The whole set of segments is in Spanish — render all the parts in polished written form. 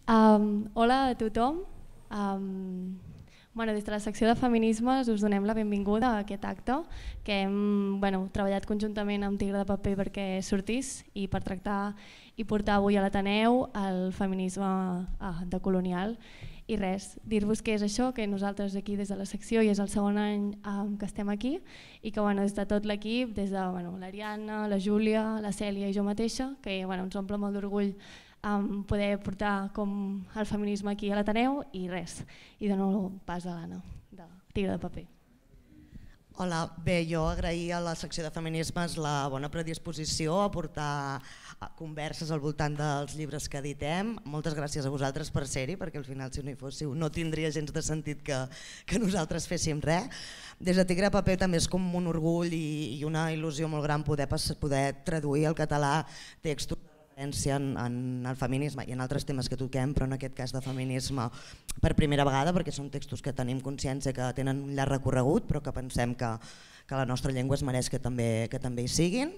Hola a tothom. Des de la secció de feminismes us donem la benvinguda a aquest acte que hem treballat conjuntament amb Tigre de Paper perquè sortís i per tractar i portar avui a l'Ateneu el feminisme decolonial. I res, dir-vos què és això, que nosaltres aquí des de la secció i és el segon any que estem aquí i que des de tot l'equip, des de l'Ariadna, la Júlia, la Cèlia i jo mateixa, que ens omple molt d'orgull poder portar com el feminisme aquí a l'Ateneu i res, i dono pas a l'Anna de Tigre de Paper. Hola, bé, jo agrair a la secció de feminismes la bona predisposició a portar converses al voltant dels llibres que editem. Moltes gràcies a vosaltres per ser-hi, perquè al final si no hi fóssiu no tindria gens de sentit que nosaltres féssim res. Des de Tigre de Paper també és com un orgull i una il·lusió molt gran poder traduir al català textos en el feminisme i en altres temes que toquem, però en aquest cas de feminisme per primera vegada, perquè són textos que tenim consciència que tenen un llarg recorregut, però que pensem que la nostra llengua es mereix que també hi siguin.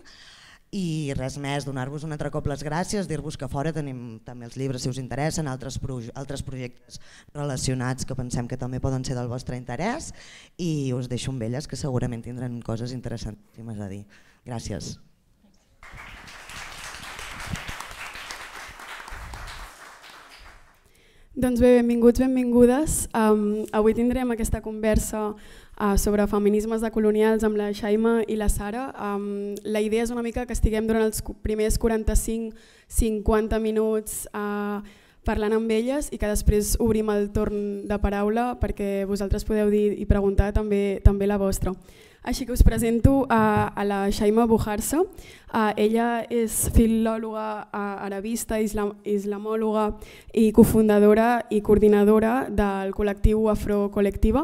I res més, donar-vos un altre cop les gràcies, dir-vos que a fora tenim també els llibres si us interessen, altres projectes relacionats que pensem que també poden ser del vostre interès, i us deixo amb elles que segurament tindran coses interessantíssimes a dir. Gràcies. Doncs bé, benvinguts, benvingudes. Avui tindrem aquesta conversa sobre feminismes decolonials amb la Xaima i la Sara. La idea és una mica que estiguem durant els primers 45-50 minuts parlant amb elles i que després obrim el torn de paraula perquè vosaltres podeu dir i preguntar també la vostra. Així que us presento a la Xaima Bujarsa. Ella és filòloga, arabista, islamòloga i cofundadora i coordinadora del col·lectiu Afrocollectiva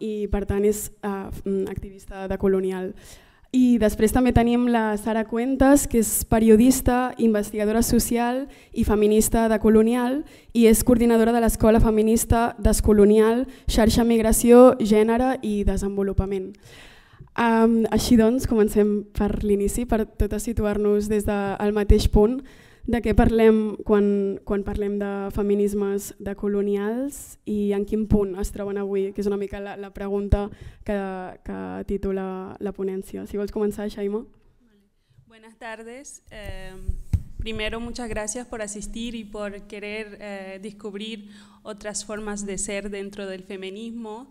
i per tant és activista decolonial. I després també tenim la Sara Cuentas, que és periodista, investigadora social i feminista decolonial i és coordinadora de l'Escola Feminista Descolonial, Xarxa Migració, Gènere i Desenvolupament. Així doncs, comencem per l'inici, per tot a situar-nos des del mateix punt de què parlem quan parlem de feminismes decolonials i en quin punt es troben avui, que és una mica la pregunta que titula la ponència. Si vols començar, Xaima. Buenas tardes. Primero, muchas gracias por asistir y por querer descubrir otras formas de ser dentro del feminismo.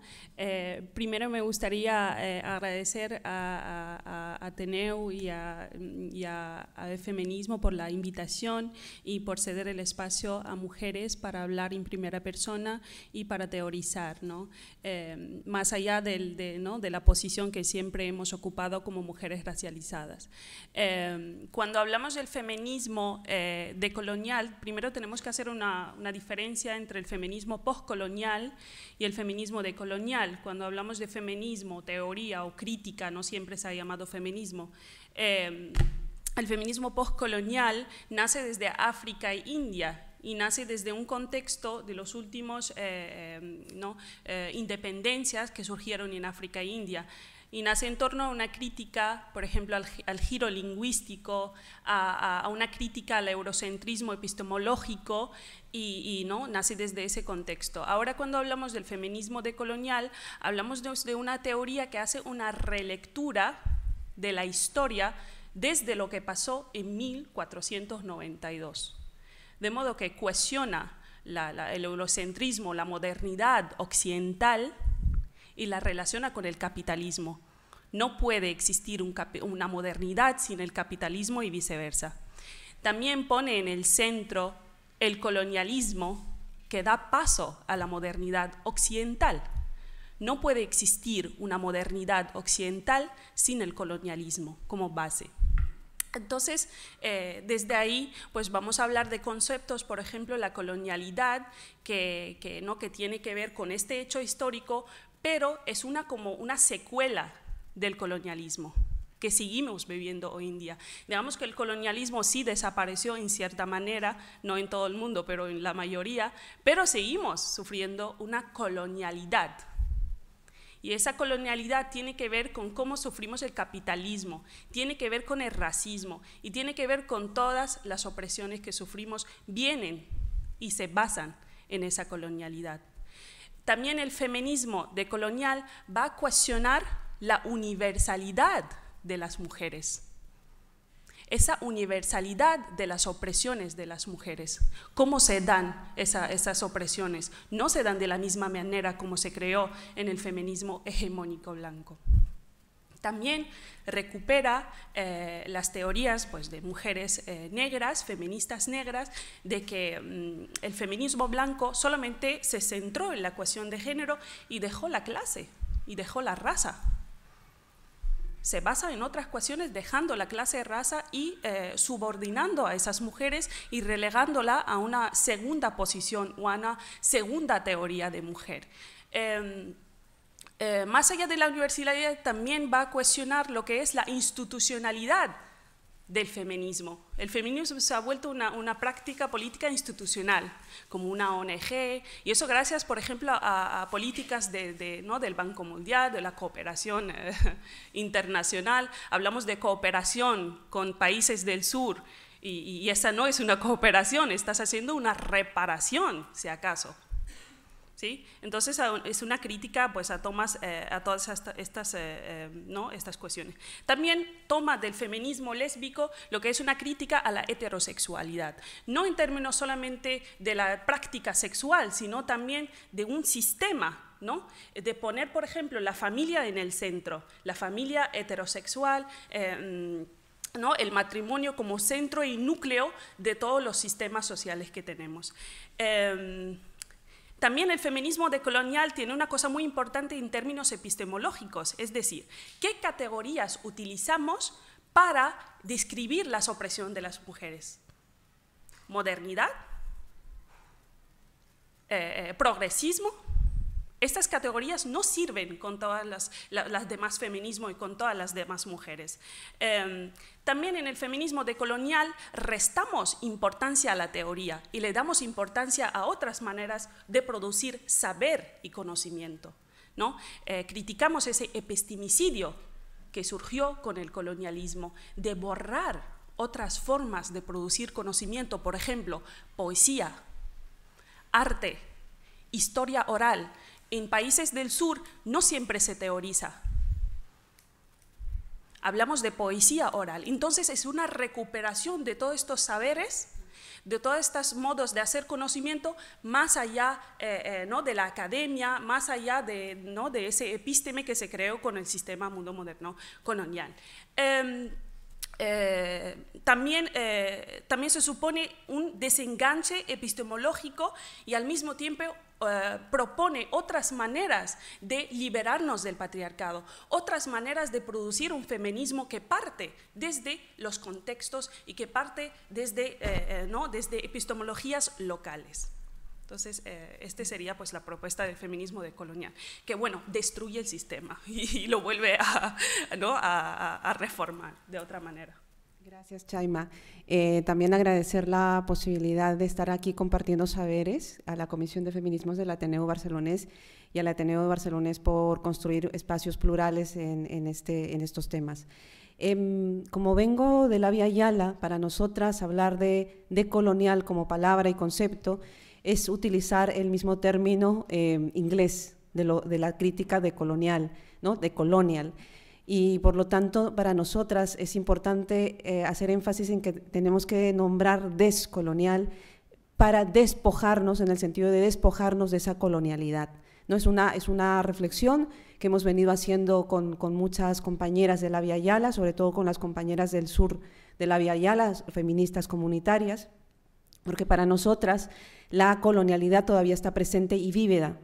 Primero me gustaría agradecer a Ateneu y a Feminismo por la invitación y por ceder el espacio a mujeres para hablar en primera persona y para teorizar, ¿no? Más allá de la posición que siempre hemos ocupado como mujeres racializadas. Cuando hablamos del feminismo decolonial, primero tenemos que hacer una diferencia entre el feminismo postcolonial y el feminismo decolonial. Cuando hablamos de feminismo, teoría o crítica, no siempre se ha llamado feminismo. El feminismo postcolonial nace desde África e India y nace desde un contexto de los últimos independencias que surgieron en África e India. Y nace en torno a una crítica, por ejemplo, al giro lingüístico, a una crítica al eurocentrismo epistemológico y ¿no? Nace desde ese contexto. Ahora cuando hablamos del feminismo decolonial, hablamos de una teoría que hace una relectura de la historia desde lo que pasó en 1492. De modo que cuestiona el eurocentrismo, la modernidad occidental, y la relaciona con el capitalismo. No puede existir una modernidad sin el capitalismo y viceversa. También pone en el centro el colonialismo que da paso a la modernidad occidental. No puede existir una modernidad occidental sin el colonialismo como base. Entonces, desde ahí pues vamos a hablar de conceptos, por ejemplo, la colonialidad, que tiene que ver con este hecho histórico, pero es como una secuela del colonialismo que seguimos viviendo hoy en día. Digamos que el colonialismo sí desapareció en cierta manera, no en todo el mundo, pero en la mayoría, pero seguimos sufriendo una colonialidad. Y esa colonialidad tiene que ver con cómo sufrimos el capitalismo, tiene que ver con el racismo y tiene que ver con todas las opresiones que sufrimos, vienen y se basan en esa colonialidad. También el feminismo decolonial va a cuestionar la universalidad de las mujeres. Esa universalidad de las opresiones de las mujeres. ¿Cómo se dan esas opresiones? No se dan de la misma manera como se creó en el feminismo hegemónico blanco. También recupera las teorías pues, de mujeres negras, feministas negras, de que el feminismo blanco solamente se centró en la cuestión de género y dejó la clase y dejó la raza. Se basa en otras cuestiones, dejando la clase de raza y subordinando a esas mujeres y relegándola a una segunda posición o a una segunda teoría de mujer. Más allá de la universalidad, también va a cuestionar lo que es la institucionalidad del feminismo. El feminismo se ha vuelto una práctica política institucional, como una ONG, y eso gracias, por ejemplo, a políticas ¿no? del Banco Mundial, de la cooperación internacional. Hablamos de cooperación con países del sur, y esa no es una cooperación, estás haciendo una reparación, si acaso. ¿Sí? Entonces es una crítica pues, a todas estas cuestiones. También toma del feminismo lésbico lo que es una crítica a la heterosexualidad, no en términos solamente de la práctica sexual, sino también de un sistema, ¿no? De poner, por ejemplo, la familia en el centro, la familia heterosexual, ¿no? El matrimonio como centro y núcleo de todos los sistemas sociales que tenemos. También el feminismo decolonial tiene una cosa muy importante en términos epistemológicos, es decir, ¿qué categorías utilizamos para describir la opresión de las mujeres? ¿Modernidad? ¿Progresismo? Estas categorías no sirven con todas las demás feminismos y con todas las demás mujeres. También en el feminismo decolonial restamos importancia a la teoría y le damos importancia a otras maneras de producir saber y conocimiento, ¿no? Criticamos ese epistemicidio que surgió con el colonialismo, de borrar otras formas de producir conocimiento, por ejemplo, poesía, arte, historia oral. En países del sur no siempre se teoriza. Hablamos de poesía oral. Entonces es una recuperación de todos estos saberes, de todos estos modos de hacer conocimiento, más allá ¿no? de la academia, más allá ¿no? de ese epísteme que se creó con el sistema mundo moderno colonial. También se supone un desenganche epistemológico y al mismo tiempo propone otras maneras de liberarnos del patriarcado, otras maneras de producir un feminismo que parte desde los contextos y que parte desde epistemologías locales. Entonces, este sería pues, la propuesta del feminismo decolonial, que bueno, destruye el sistema y lo vuelve a reformar de otra manera. Gracias, Chayma. También agradecer la posibilidad de estar aquí compartiendo saberes a la Comisión de Feminismos del Ateneo Barcelonés y al Ateneo Barcelonés por construir espacios plurales en estos temas. Como vengo de la Vía Yala, para nosotras hablar de decolonial como palabra y concepto es utilizar el mismo término inglés de la crítica decolonial, ¿no? Decolonial. Y por lo tanto, para nosotras es importante hacer énfasis en que tenemos que nombrar descolonial para despojarnos, en el sentido de despojarnos de esa colonialidad, ¿no? Es una reflexión que hemos venido haciendo con muchas compañeras de la Vía Yala, sobre todo con las compañeras del sur de la Vía Yala, feministas comunitarias, porque para nosotras la colonialidad todavía está presente y vívida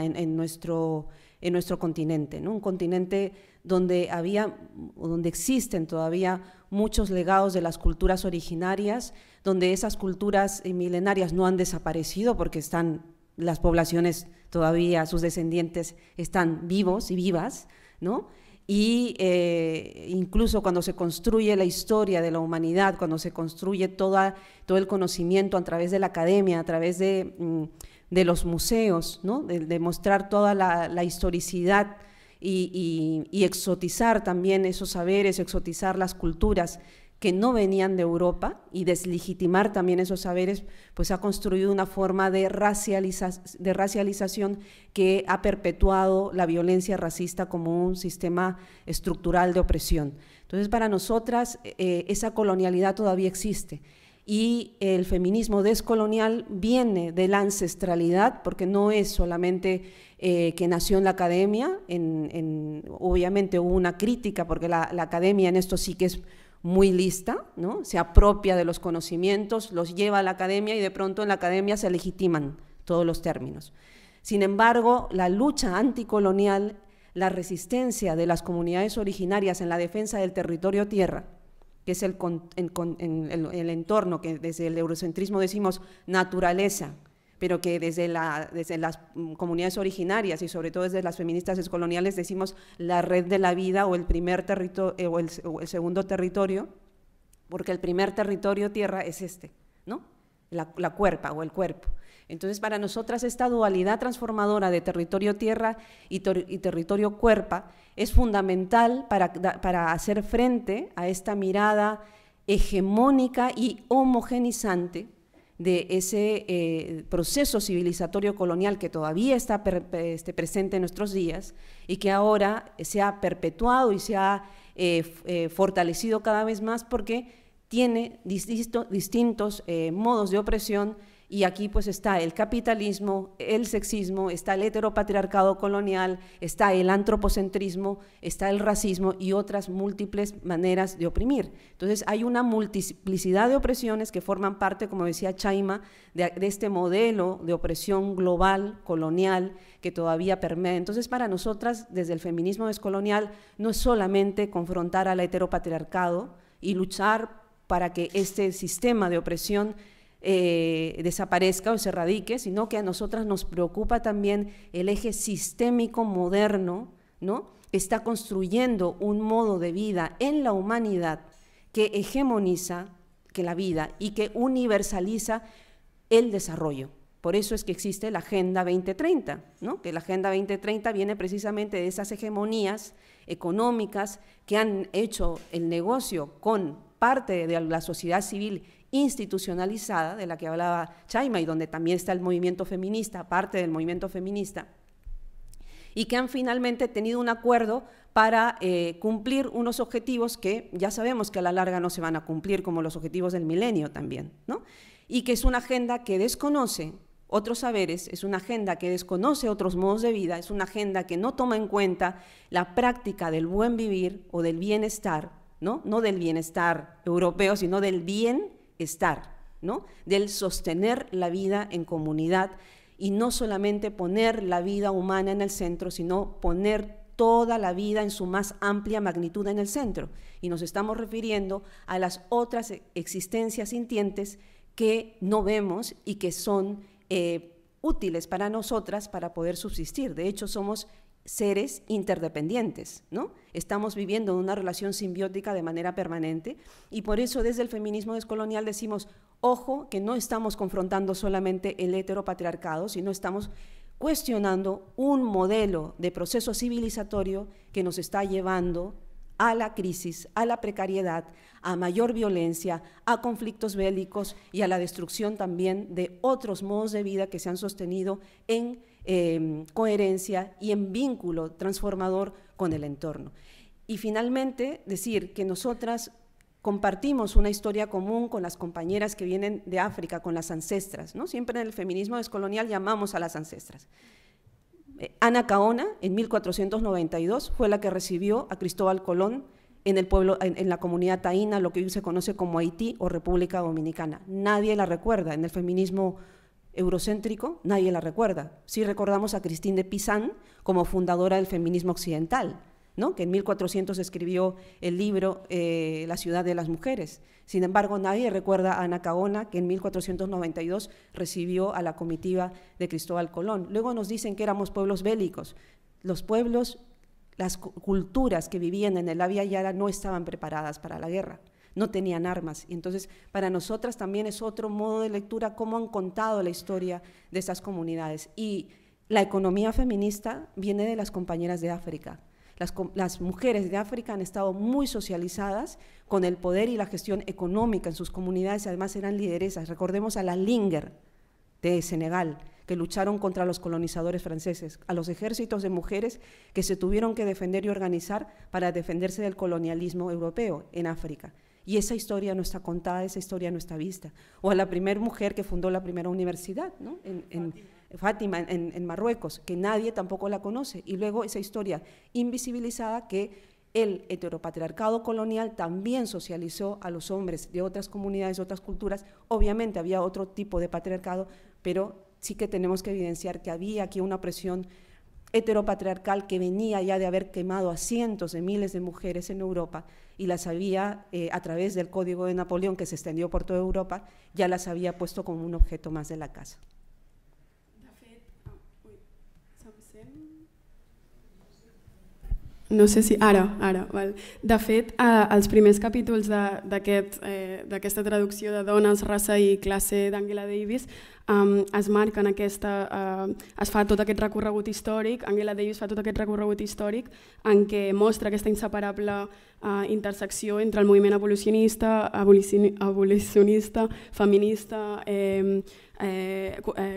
en nuestro continente, ¿no? Un continente donde existen todavía muchos legados de las culturas originarias, donde esas culturas milenarias no han desaparecido porque las poblaciones todavía, sus descendientes están vivos y vivas, ¿no? Y incluso cuando se construye la historia de la humanidad, cuando se construye todo el conocimiento a través de la academia, a través de los museos, ¿no? de mostrar toda la historicidad y exotizar también esos saberes, exotizar las culturas que no venían de Europa, y deslegitimar también esos saberes, pues ha construido una forma de racialización que ha perpetuado la violencia racista como un sistema estructural de opresión. Entonces, para nosotras, esa colonialidad todavía existe, y el feminismo descolonial viene de la ancestralidad, porque no es solamente que nació en la academia, obviamente hubo una crítica, porque la academia en esto sí que es muy lista, ¿no? Se apropia de los conocimientos, los lleva a la academia y de pronto en la academia se legitiman todos los términos. Sin embargo, la lucha anticolonial, la resistencia de las comunidades originarias en la defensa del territorio tierra, que es el entorno que desde el eurocentrismo decimos naturaleza, pero que desde las comunidades originarias y sobre todo desde las feministas descoloniales decimos la red de la vida o el primer territorio o el segundo territorio, porque el primer territorio tierra es ¿no? La cuerpa o el cuerpo. Entonces, para nosotras esta dualidad transformadora de territorio tierra y territorio cuerpa es fundamental para hacer frente a esta mirada hegemónica y homogenizante de ese proceso civilizatorio colonial que todavía está presente en nuestros días y que ahora se ha perpetuado y se ha fortalecido cada vez más porque tiene distintos modos de opresión. Y aquí pues está el capitalismo, el sexismo, está el heteropatriarcado colonial, está el antropocentrismo, está el racismo y otras múltiples maneras de oprimir. Entonces hay una multiplicidad de opresiones que forman parte, como decía Chayma, de este modelo de opresión global, colonial, que todavía permea. Entonces para nosotras, desde el feminismo descolonial, no es solamente confrontar al heteropatriarcado y luchar para que este sistema de opresión desaparezca o se erradique, sino que a nosotras nos preocupa también el eje sistémico moderno, ¿no? Está construyendo un modo de vida en la humanidad que hegemoniza la vida y que universaliza el desarrollo. Por eso es que existe la Agenda 2030, ¿no? Que la Agenda 2030 viene precisamente de esas hegemonías económicas que han hecho el negocio con parte de la sociedad civil institucionalizada, de la que hablaba Chayma, y donde también está el movimiento feminista, parte del movimiento feminista, y que han finalmente tenido un acuerdo para cumplir unos objetivos que ya sabemos que a la larga no se van a cumplir, como los objetivos del milenio también, ¿no? Y que es una agenda que desconoce otros saberes, es una agenda que desconoce otros modos de vida, es una agenda que no toma en cuenta la práctica del buen vivir o del bienestar, ¿no? No del bienestar europeo, sino del bienestar, ¿no? Del sostener la vida en comunidad y no solamente poner la vida humana en el centro, sino poner toda la vida en su más amplia magnitud en el centro. Y nos estamos refiriendo a las otras existencias sintientes que no vemos y que son útiles para nosotras para poder subsistir. De hecho, somos seres interdependientes, ¿no? Estamos viviendo una relación simbiótica de manera permanente y por eso desde el feminismo descolonial decimos, ojo, que no estamos confrontando solamente el heteropatriarcado, sino estamos cuestionando un modelo de proceso civilizatorio que nos está llevando a la crisis, a la precariedad, a mayor violencia, a conflictos bélicos y a la destrucción también de otros modos de vida que se han sostenido en coherencia y en vínculo transformador con el entorno. Y finalmente, decir que nosotras compartimos una historia común con las compañeras que vienen de África, con las ancestras, ¿no? Siempre en el feminismo descolonial llamamos a las ancestras. Ana Caona, en 1492, fue la que recibió a Cristóbal Colón en el pueblo, en la comunidad taína, lo que hoy se conoce como Haití o República Dominicana. Nadie la recuerda. En el feminismo eurocéntrico nadie la recuerda. Sí recordamos a Christine de Pizan como fundadora del feminismo occidental, ¿no? Que en 1400 escribió el libro La ciudad de las mujeres. Sin embargo, nadie recuerda a Ana Caona, que en 1492 recibió a la comitiva de Cristóbal Colón. Luego nos dicen que éramos pueblos bélicos. Los pueblos, las culturas que vivían en el Abya Yala no estaban preparadas para la guerra, no tenían armas. Y entonces, para nosotras también es otro modo de lectura cómo han contado la historia de esas comunidades. Y la economía feminista viene de las compañeras de África. Las mujeres de África han estado muy socializadas con el poder y la gestión económica en sus comunidades, además eran lideresas. Recordemos a las Linger de Senegal, que lucharon contra los colonizadores franceses, a los ejércitos de mujeres que se tuvieron que defender y organizar para defenderse del colonialismo europeo en África. Y esa historia no está contada, esa historia no está vista. O a la primera mujer que fundó la primera universidad, ¿no? Fátima, en Marruecos, que nadie tampoco la conoce. Y luego esa historia invisibilizada que el heteropatriarcado colonial también socializó a los hombres de otras comunidades, de otras culturas. Obviamente había otro tipo de patriarcado, pero sí que tenemos que evidenciar que había aquí una presión heteropatriarcal que venía ya de haber quemado a cientos de miles de mujeres en Europa y las había, a través del Código de Napoleón que se extendió por toda Europa, ya las había puesto como un objeto más de la casa. No sé si... Ara. Val. De fet, els primers capítols d'aquesta traducció de Dones, raça i classe d'Angela Davis es marquen es fa tot aquest recorregut històric, Angela Davis fa tot aquest recorregut històric en què mostra aquesta inseparable intersecció entre el moviment abolicionista, feminista,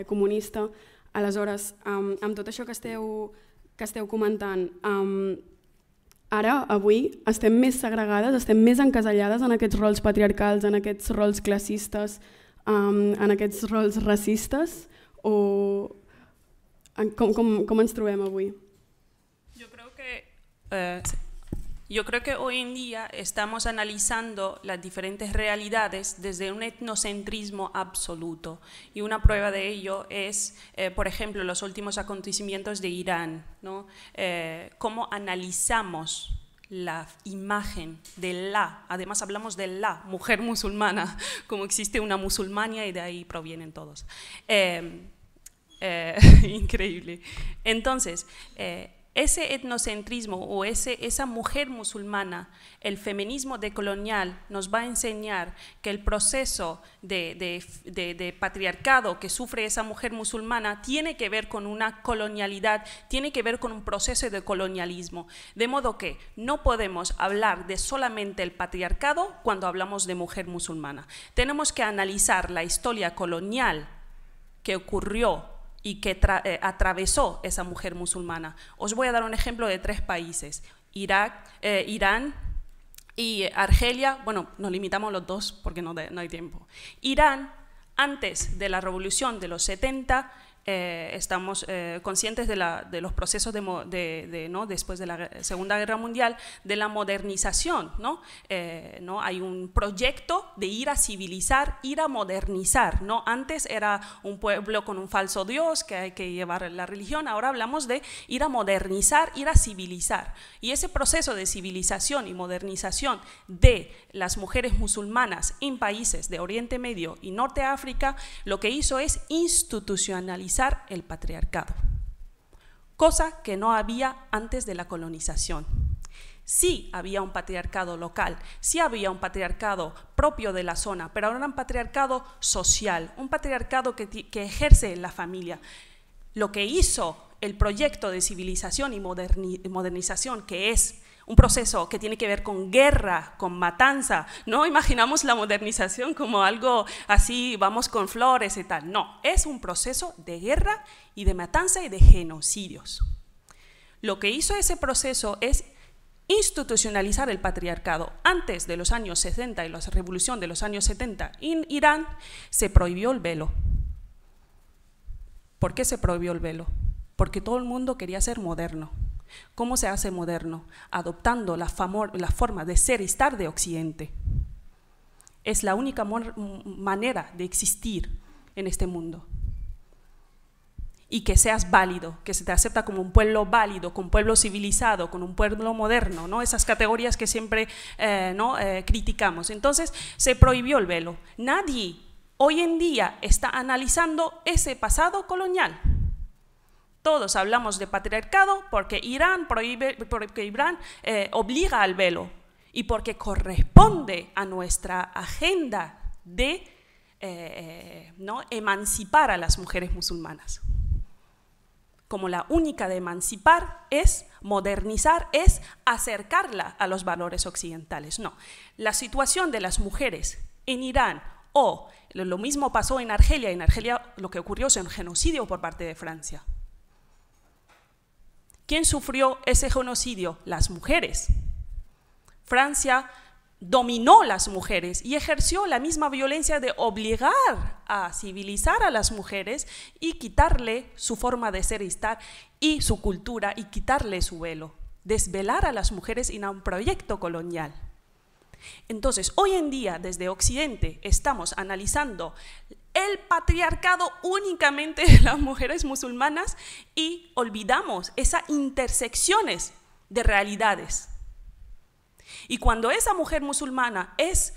comunista. Aleshores, amb tot això que esteu comentant, ara, avui, estem més segregades, estem més encasellades en aquests rols patriarcals, en aquests rols classistes, en aquests rols racistes, o com ens trobem avui? Yo creo que hoy en día estamos analizando las diferentes realidades desde un etnocentrismo absoluto y una prueba de ello es, por ejemplo, los últimos acontecimientos de Irán, ¿no? Cómo analizamos la imagen de además hablamos de la mujer musulmana, como existe una musulmania y de ahí provienen todos. Increíble. Entonces, ese etnocentrismo o esa mujer musulmana, el feminismo decolonial nos va a enseñar que el proceso de patriarcado que sufre esa mujer musulmana tiene que ver con una colonialidad, tiene que ver con un proceso de colonialismo, de modo que no podemos hablar de solamente el patriarcado cuando hablamos de mujer musulmana. Tenemos que analizar la historia colonial que ocurrió y que atravesó esa mujer musulmana. Os voy a dar un ejemplo de 3 países, Irán y Argelia. Bueno, nos limitamos a los 2 porque no hay tiempo. Irán, antes de la revolución de los 70, estamos conscientes de los procesos después de la Segunda Guerra Mundial, de la modernización, ¿no? Hay un proyecto de ir a civilizar, ir a modernizar, ¿no? Antes era un pueblo con un falso dios que hay que llevar la religión, ahora hablamos de ir a modernizar, ir a civilizar. Y ese proceso de civilización y modernización de las mujeres musulmanas en países de Oriente Medio y Norte de África, lo que hizo es institucionalizar el patriarcado, cosa que no había antes de la colonización. Sí había un patriarcado local, sí había un patriarcado propio de la zona, pero ahora un patriarcado social, un patriarcado que ejerce en la familia. Lo que hizo el proyecto de civilización y modernización, que es un proceso que tiene que ver con guerra, con matanza. No imaginamos la modernización como algo así, vamos con flores y tal. No, es un proceso de guerra y de matanza y de genocidios. Lo que hizo ese proceso es institucionalizar el patriarcado. Antes de los años 60 y la revolución de los años 70 en Irán, se prohibió el velo. ¿Por qué se prohibió el velo? Porque todo el mundo quería ser moderno. ¿Cómo se hace moderno? Adoptando la forma de ser y estar de Occidente. Es la única manera de existir en este mundo. Y que seas válido, que se te acepta como un pueblo válido, como un pueblo civilizado, con un pueblo moderno, ¿no? Esas categorías que siempre criticamos. Entonces se prohibió el velo. Nadie hoy en día está analizando ese pasado colonial. Todos hablamos de patriarcado porque Irán obliga al velo y porque corresponde a nuestra agenda de emancipar a las mujeres musulmanas. como la única de emancipar es modernizar, es acercarla a los valores occidentales. No, la situación de las mujeres en Irán o lo mismo pasó en Argelia. En Argelia lo que ocurrió es un genocidio por parte de Francia. ¿Quién sufrió ese genocidio? Las mujeres. Francia dominó las mujeres y ejerció la misma violencia de obligar a civilizar a las mujeres y quitarle su forma de ser y estar y su cultura y quitarle su velo, desvelar a las mujeres en un proyecto colonial. Entonces, hoy en día, desde Occidente, estamos analizando el patriarcado únicamente de las mujeres musulmanas y olvidamos esas intersecciones de realidades. Y cuando esa mujer musulmana es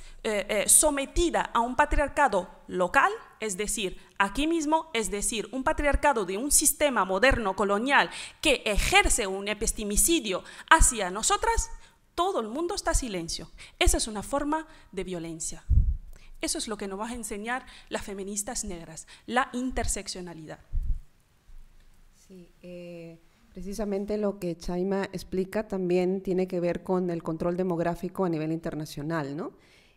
sometida a un patriarcado local, es decir, aquí mismo, es decir, un patriarcado de un sistema moderno colonial que ejerce un epistemicidio hacia nosotras, todo el mundo está en silencio. Esa es una forma de violencia. Eso es lo que nos van a enseñar las feministas negras, la interseccionalidad. Sí, precisamente lo que Chayma explica también tiene que ver con el control demográfico a nivel internacional, ¿no?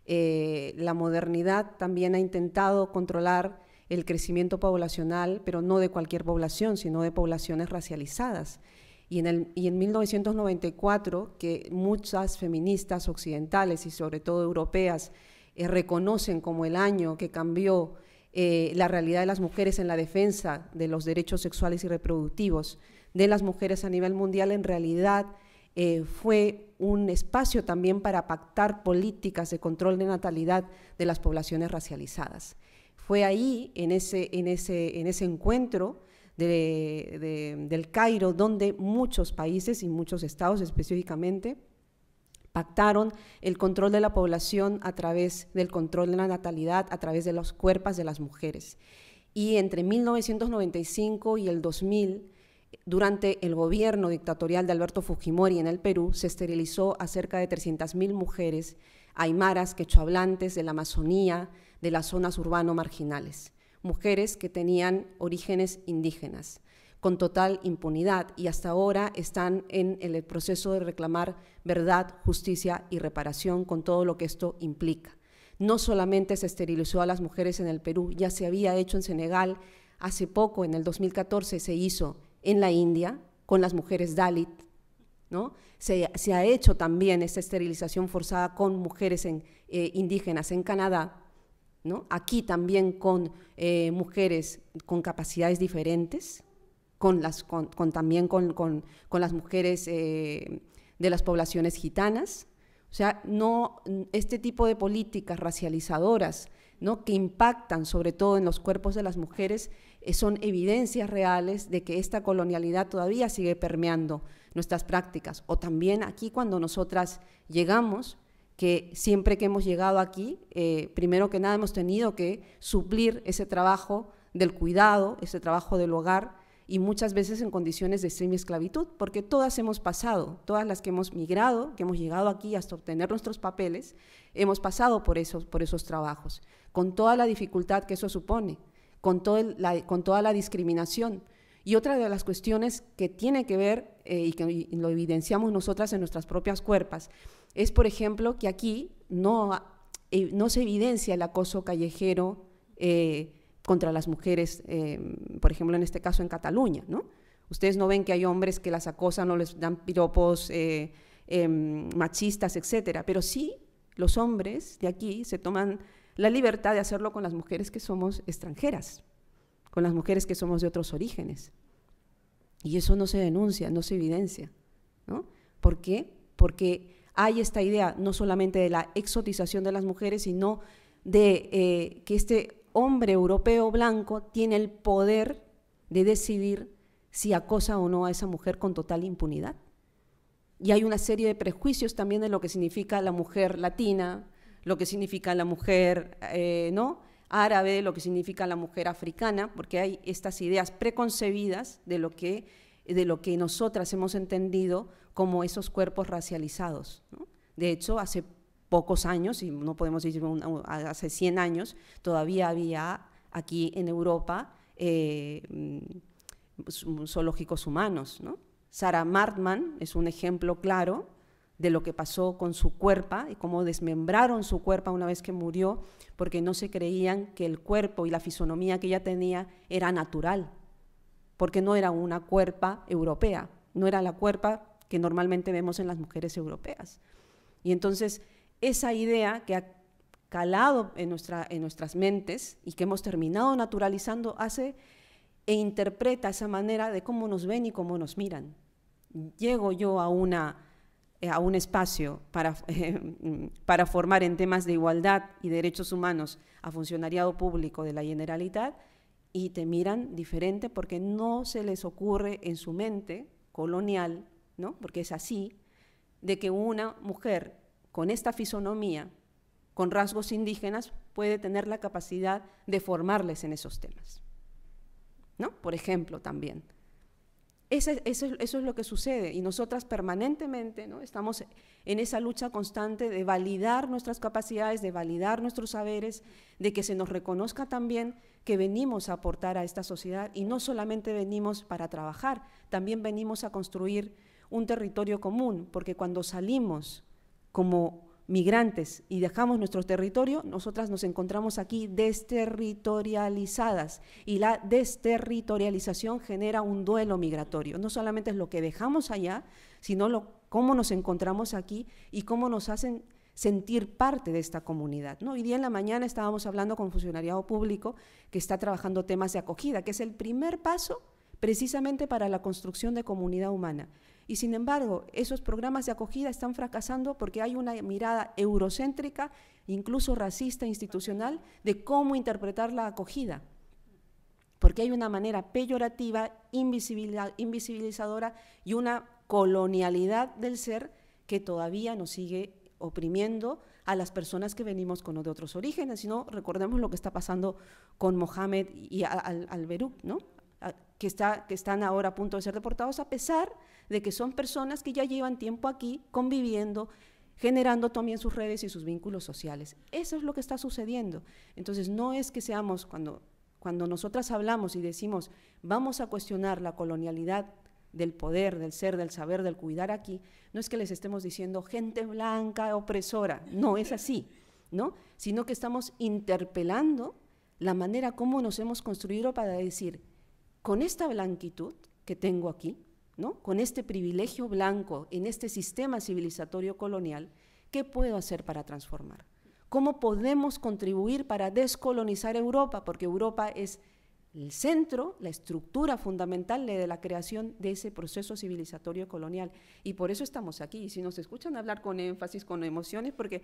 La modernidad también ha intentado controlar el crecimiento poblacional, pero no de cualquier población, sino de poblaciones racializadas. Y en 1994, que muchas feministas occidentales y sobre todo europeas reconocen como el año que cambió la realidad de las mujeres en la defensa de los derechos sexuales y reproductivos de las mujeres a nivel mundial, en realidad fue un espacio también para pactar políticas de control de natalidad de las poblaciones racializadas. Fue ahí, en ese encuentro del Cairo, donde muchos países y muchos estados específicamente pactaron el control de la población a través del control de la natalidad, a través de los cuerpos de las mujeres. Y entre 1995 y el 2000, durante el gobierno dictatorial de Alberto Fujimori en el Perú, se esterilizó a cerca de 300.000 mujeres aymaras, quechohablantes de la Amazonía, de las zonas urbano marginales, mujeres que tenían orígenes indígenas, con total impunidad, y hasta ahora están en el proceso de reclamar verdad, justicia y reparación con todo lo que esto implica. No solamente se esterilizó a las mujeres en el Perú, ya se había hecho en Senegal, hace poco, en el 2014, se hizo en la India con las mujeres Dalit, ¿no? Se ha hecho también esta esterilización forzada con mujeres indígenas en Canadá, ¿no? Aquí también con mujeres con capacidades diferentes, también con las mujeres de las poblaciones gitanas. O sea, este tipo de políticas racializadoras, ¿no?, que impactan sobre todo en los cuerpos de las mujeres, son evidencias reales de que esta colonialidad todavía sigue permeando nuestras prácticas. O también aquí, cuando nosotras llegamos, que siempre que hemos llegado aquí, primero que nada hemos tenido que suplir ese trabajo del cuidado, ese trabajo del hogar, y muchas veces en condiciones de semiesclavitud, porque todas hemos pasado, todas las que hemos migrado, que hemos llegado aquí hasta obtener nuestros papeles, hemos pasado por esos trabajos, con toda la dificultad que eso supone, con toda la discriminación. Y otra de las cuestiones que tiene que ver, y que lo evidenciamos nosotras en nuestras propias cuerpas, es, por ejemplo, que aquí no se evidencia el acoso callejero contra las mujeres, por ejemplo, en este caso en Cataluña, ¿no? Ustedes no ven que hay hombres que las acosan o les dan piropos machistas, etcétera, pero sí los hombres de aquí se toman la libertad de hacerlo con las mujeres que somos extranjeras, con las mujeres que somos de otros orígenes. Y eso no se denuncia, no se evidencia, ¿no? ¿Por qué? Porque hay esta idea no solamente de la exotización de las mujeres, sino de que este hombre europeo blanco tiene el poder de decidir si acosa o no a esa mujer con total impunidad. Y hay una serie de prejuicios también de lo que significa la mujer latina, lo que significa la mujer ¿no?, árabe, lo que significa la mujer africana, porque hay estas ideas preconcebidas de lo que nosotras hemos entendido como esos cuerpos racializados, ¿no? De hecho, hace pocos años, y no podemos decir hace 100 años, todavía había aquí en Europa zoológicos humanos, ¿no? Sarah Martman es un ejemplo claro de lo que pasó con su cuerpo y cómo desmembraron su cuerpo una vez que murió, porque no se creían que el cuerpo y la fisonomía que ella tenía era natural, porque no era una cuerpa europea, no era la cuerpa que normalmente vemos en las mujeres europeas. Y entonces esa idea que ha calado en nuestras mentes y que hemos terminado naturalizando hace e interpreta esa manera de cómo nos ven y cómo nos miran. Llego yo a un espacio para formar en temas de igualdad y derechos humanos a funcionariado público de la Generalitat y te miran diferente porque no se les ocurre en su mente colonial, ¿no? Porque es así, de que una mujer con esta fisonomía, con rasgos indígenas, puede tener la capacidad de formarles en esos temas, ¿no? Por ejemplo, también. Eso es lo que sucede y nosotras permanentemente, ¿no? Estamos en esa lucha constante de validar nuestras capacidades, de validar nuestros saberes, de que se nos reconozca también que venimos a aportar a esta sociedad y no solamente venimos para trabajar, también venimos a construir un territorio común, porque cuando salimos como migrantes y dejamos nuestro territorio, nosotras nos encontramos aquí desterritorializadas y la desterritorialización genera un duelo migratorio. No solamente es lo que dejamos allá, sino cómo nos encontramos aquí y cómo nos hacen sentir parte de esta comunidad, ¿no? Hoy día en la mañana estábamos hablando con funcionariado público que está trabajando temas de acogida, que es el primer paso precisamente para la construcción de comunidad humana. Y sin embargo, esos programas de acogida están fracasando porque hay una mirada eurocéntrica, incluso racista institucional, de cómo interpretar la acogida. Porque hay una manera peyorativa, invisibilizadora y una colonialidad del ser que todavía nos sigue oprimiendo a las personas que venimos de otros orígenes. Si no, recordemos lo que está pasando con Mohamed y Al-Beruk, ¿no? que están ahora a punto de ser deportados, a pesar de que son personas que ya llevan tiempo aquí conviviendo, generando también sus redes y sus vínculos sociales. Eso es lo que está sucediendo. Entonces, no es que seamos, cuando nosotras hablamos y decimos vamos a cuestionar la colonialidad del poder, del ser, del saber, del cuidar aquí, no es que les estemos diciendo gente blanca, opresora, no es así, ¿no? Sino que estamos interpelando la manera como nos hemos construido para decir, con esta blanquitud que tengo aquí, ¿no? Con este privilegio blanco en este sistema civilizatorio colonial, ¿qué puedo hacer para transformar? ¿Cómo podemos contribuir para descolonizar Europa? Porque Europa es el centro, la estructura fundamental de la creación de ese proceso civilizatorio colonial. Y por eso estamos aquí. Y si nos escuchan hablar con énfasis, con emociones, porque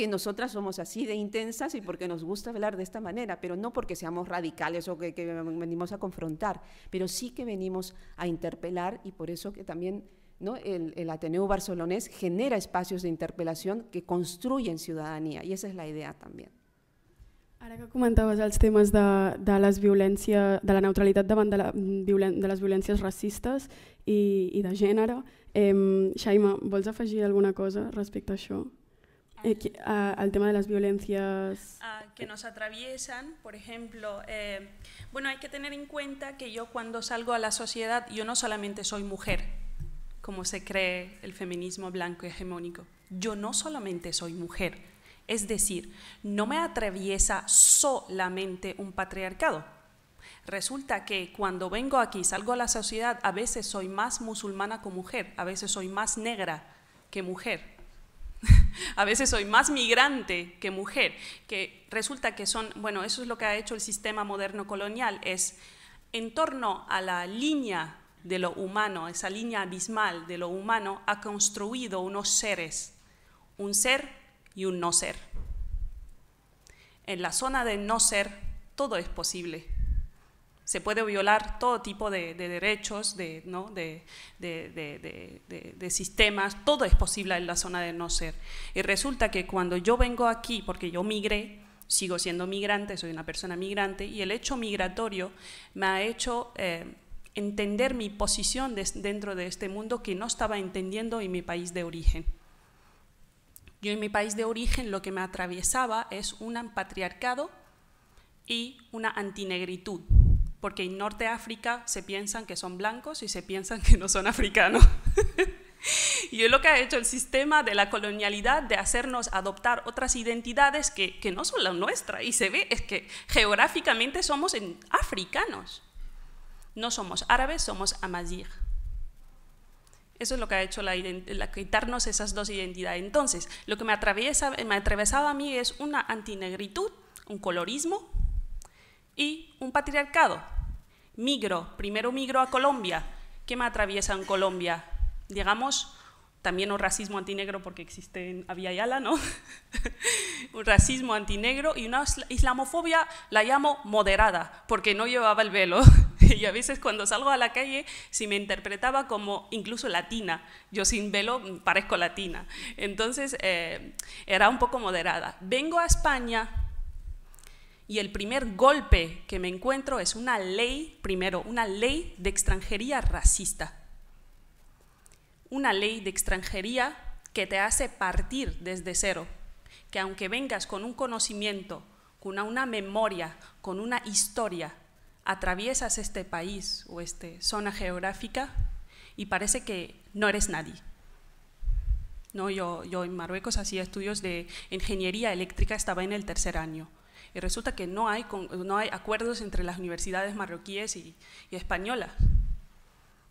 nosotras somos así de intensas y porque nos gusta hablar de esta manera, pero no porque seamos radicales o que venimos a confrontar, pero sí que venimos a interpelar y por eso que también, ¿no? el Ateneu barcelonés genera espacios de interpel·lació que construyen ciudadanía i esa és la idea també. Ara que comentaves els temes de les violències, de la neutralitat davant de les violències racistes i de gènere, Shaima, vols afegir alguna cosa respecte a això? El tema de las violencias que nos atraviesan, por ejemplo, bueno, hay que tener en cuenta que yo cuando salgo a la sociedad, yo no solamente soy mujer, como se cree el feminismo blanco hegemónico, yo no solamente soy mujer, es decir, no me atraviesa solamente un patriarcado. Resulta que cuando vengo aquí, salgo a la sociedad, a veces soy más musulmana que mujer, a veces soy más negra que mujer, a veces soy más migrante que mujer, que resulta que son, bueno, eso es lo que ha hecho el sistema moderno colonial, es en torno a la línea de lo humano, esa línea abismal de lo humano, ha construido unos seres, un ser y un no ser. En la zona del no ser todo es posible. Se puede violar todo tipo de derechos, de sistemas, todo es posible en la zona del no ser. Y resulta que cuando yo vengo aquí, porque yo migré, sigo siendo migrante, soy una persona migrante, y el hecho migratorio me ha hecho entender mi posición dentro de este mundo que no estaba entendiendo en mi país de origen. Yo en mi país de origen lo que me atravesaba es un patriarcado y una antinegritud. porque en Norte de África se piensan que son blancos y se piensan que no son africanos. Y es lo que ha hecho el sistema de la colonialidad, de hacernos adoptar otras identidades que no son la nuestra. Y se ve, es que geográficamente somos africanos. No somos árabes, somos amazigh. Eso es lo que ha hecho quitarnos esas dos identidades. Entonces, lo que me atravesaba a mí es una antinegritud, un colorismo y un patriarcado. Primero migro a Colombia. ¿Qué me atraviesa en Colombia? Digamos, también un racismo antinegro porque existe en Abya Yala, ¿no? Un racismo antinegro y una islamofobia la llamo moderada porque no llevaba el velo. Y a veces cuando salgo a la calle si me interpretaba como incluso latina, yo sin velo parezco latina. Entonces era un poco moderada. Vengo a España y el primer golpe que me encuentro es una ley, primero, una ley de extranjería racista. Una ley de extranjería que te hace partir desde cero, que aunque vengas con un conocimiento, con una memoria, con una historia, atraviesas este país o esta zona geográfica y parece que no eres nadie. ¿No? Yo en Marruecos hacía estudios de ingeniería eléctrica, estaba en el 3er año. Y resulta que no hay acuerdos entre las universidades marroquíes y españolas.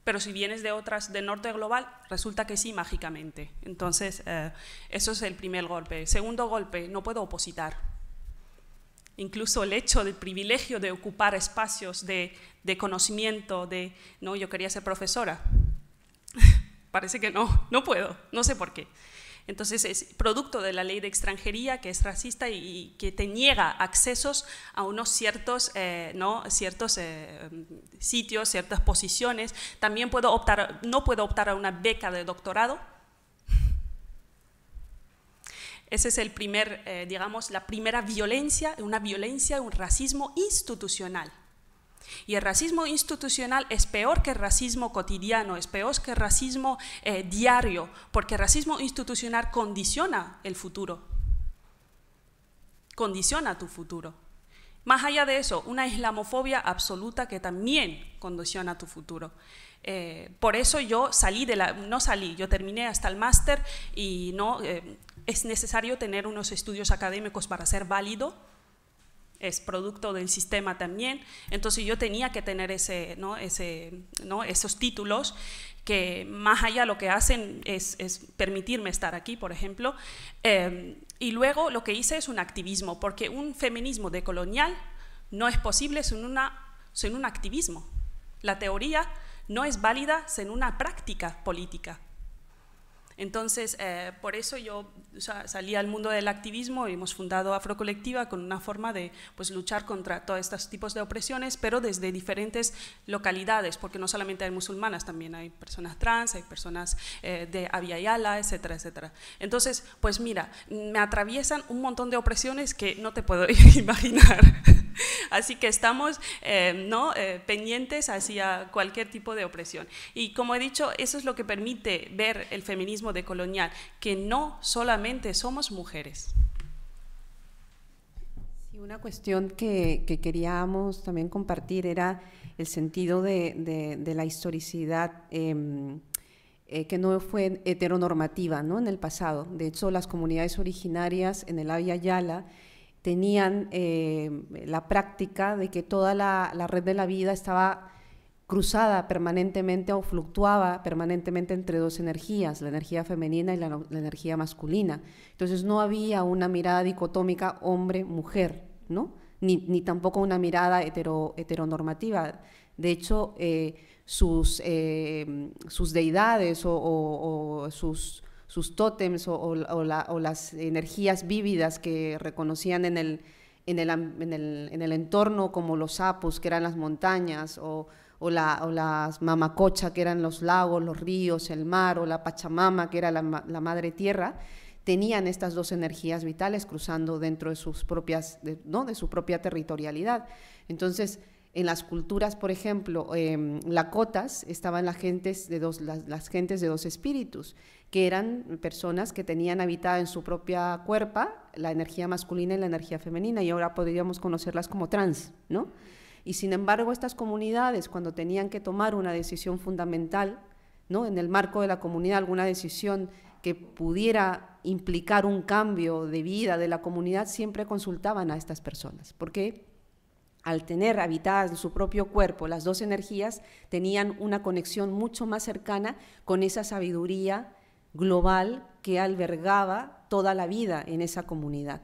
Pero si vienes del norte global, resulta que sí, mágicamente. Entonces, eso es el primer golpe. Segundo golpe, no puedo opositar. Incluso el hecho del privilegio de ocupar espacios de conocimiento, no, yo quería ser profesora. Parece que no puedo, no sé por qué. Entonces es producto de la ley de extranjería que es racista y que te niega accesos a unos ciertos sitios, ciertas posiciones. También no puedo optar a una beca de doctorado. Ese es el la primera violencia, un racismo institucional. Y el racismo institucional es peor que el racismo cotidiano, es peor que el racismo diario, porque el racismo institucional condiciona el futuro, condiciona tu futuro. Más allá de eso, una islamofobia absoluta que también condiciona tu futuro. Por eso yo yo terminé hasta el máster y es necesario tener unos estudios académicos para ser válido. Es producto del sistema también, entonces yo tenía que tener esos títulos que más allá lo que hacen es permitirme estar aquí, por ejemplo, y luego lo que hice es un activismo, porque un feminismo decolonial no es posible sin un activismo. La teoría no es válida sin una práctica política. Entonces, por eso yo salí al mundo del activismo y hemos fundado Afrocolectiva con una forma de luchar contra todos estos tipos de opresiones, pero desde diferentes localidades, porque no solamente hay musulmanas, también hay personas trans, hay personas de Abya Yala, etcétera, etcétera. Entonces, pues mira, me atraviesan un montón de opresiones que no te puedo imaginar. Así que estamos pendientes hacia cualquier tipo de opresión. Y como he dicho, eso es lo que permite ver el feminismo decolonial, que no solamente somos mujeres. Sí, una cuestión que queríamos también compartir era el sentido de la historicidad que no fue heteronormativa, ¿no? En el pasado. De hecho, las comunidades originarias en el Abya Yala tenían la práctica de que toda la red de la vida estaba cruzada permanentemente o fluctuaba permanentemente entre dos energías, la energía femenina y la energía masculina. Entonces no había una mirada dicotómica hombre-mujer, ¿no? Ni tampoco una mirada heteronormativa. De hecho, sus deidades o sus tótems o las energías vívidas que reconocían en el entorno, como los apus, que eran las montañas, o las mamacocha, que eran los lagos, los ríos, el mar, o la pachamama, que era la madre tierra, tenían estas dos energías vitales cruzando dentro de su propia territorialidad. Entonces, en las culturas, por ejemplo, lakotas, estaban las gentes de dos espíritus, que eran personas que tenían habitada en su propia cuerpo la energía masculina y la energía femenina, y ahora podríamos conocerlas como trans, ¿no? Y sin embargo, estas comunidades, cuando tenían que tomar una decisión fundamental, ¿no?, en el marco de la comunidad, alguna decisión que pudiera implicar un cambio de vida de la comunidad, siempre consultaban a estas personas, porque al tener habitadas en su propio cuerpo las dos energías, tenían una conexión mucho más cercana con esa sabiduría global que albergaba toda la vida en esa comunidad,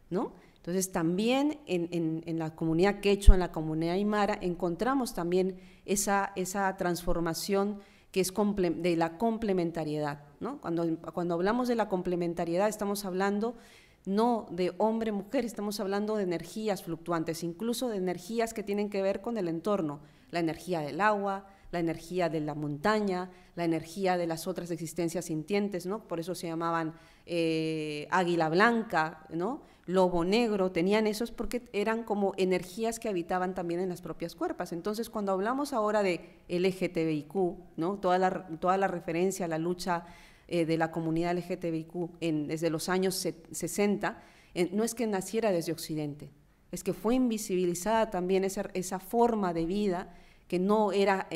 ¿no? Entonces también en la comunidad quechua, en la comunidad aymara, encontramos también esa transformación que es de la complementariedad, ¿no? Cuando hablamos de la complementariedad estamos hablando no de hombre-mujer, estamos hablando de energías fluctuantes, incluso de energías que tienen que ver con el entorno, la energía del agua, la energía de la montaña, la energía de las otras existencias sintientes, ¿no? Por eso se llamaban águila blanca, ¿no?, lobo negro, tenían esos porque eran como energías que habitaban también en las propias cuerpos. Entonces, cuando hablamos ahora de LGTBIQ, ¿no?, toda la referencia a la lucha de la comunidad LGTBIQ desde los años 60, no es que naciera desde Occidente, es que fue invisibilizada también esa forma de vida que no era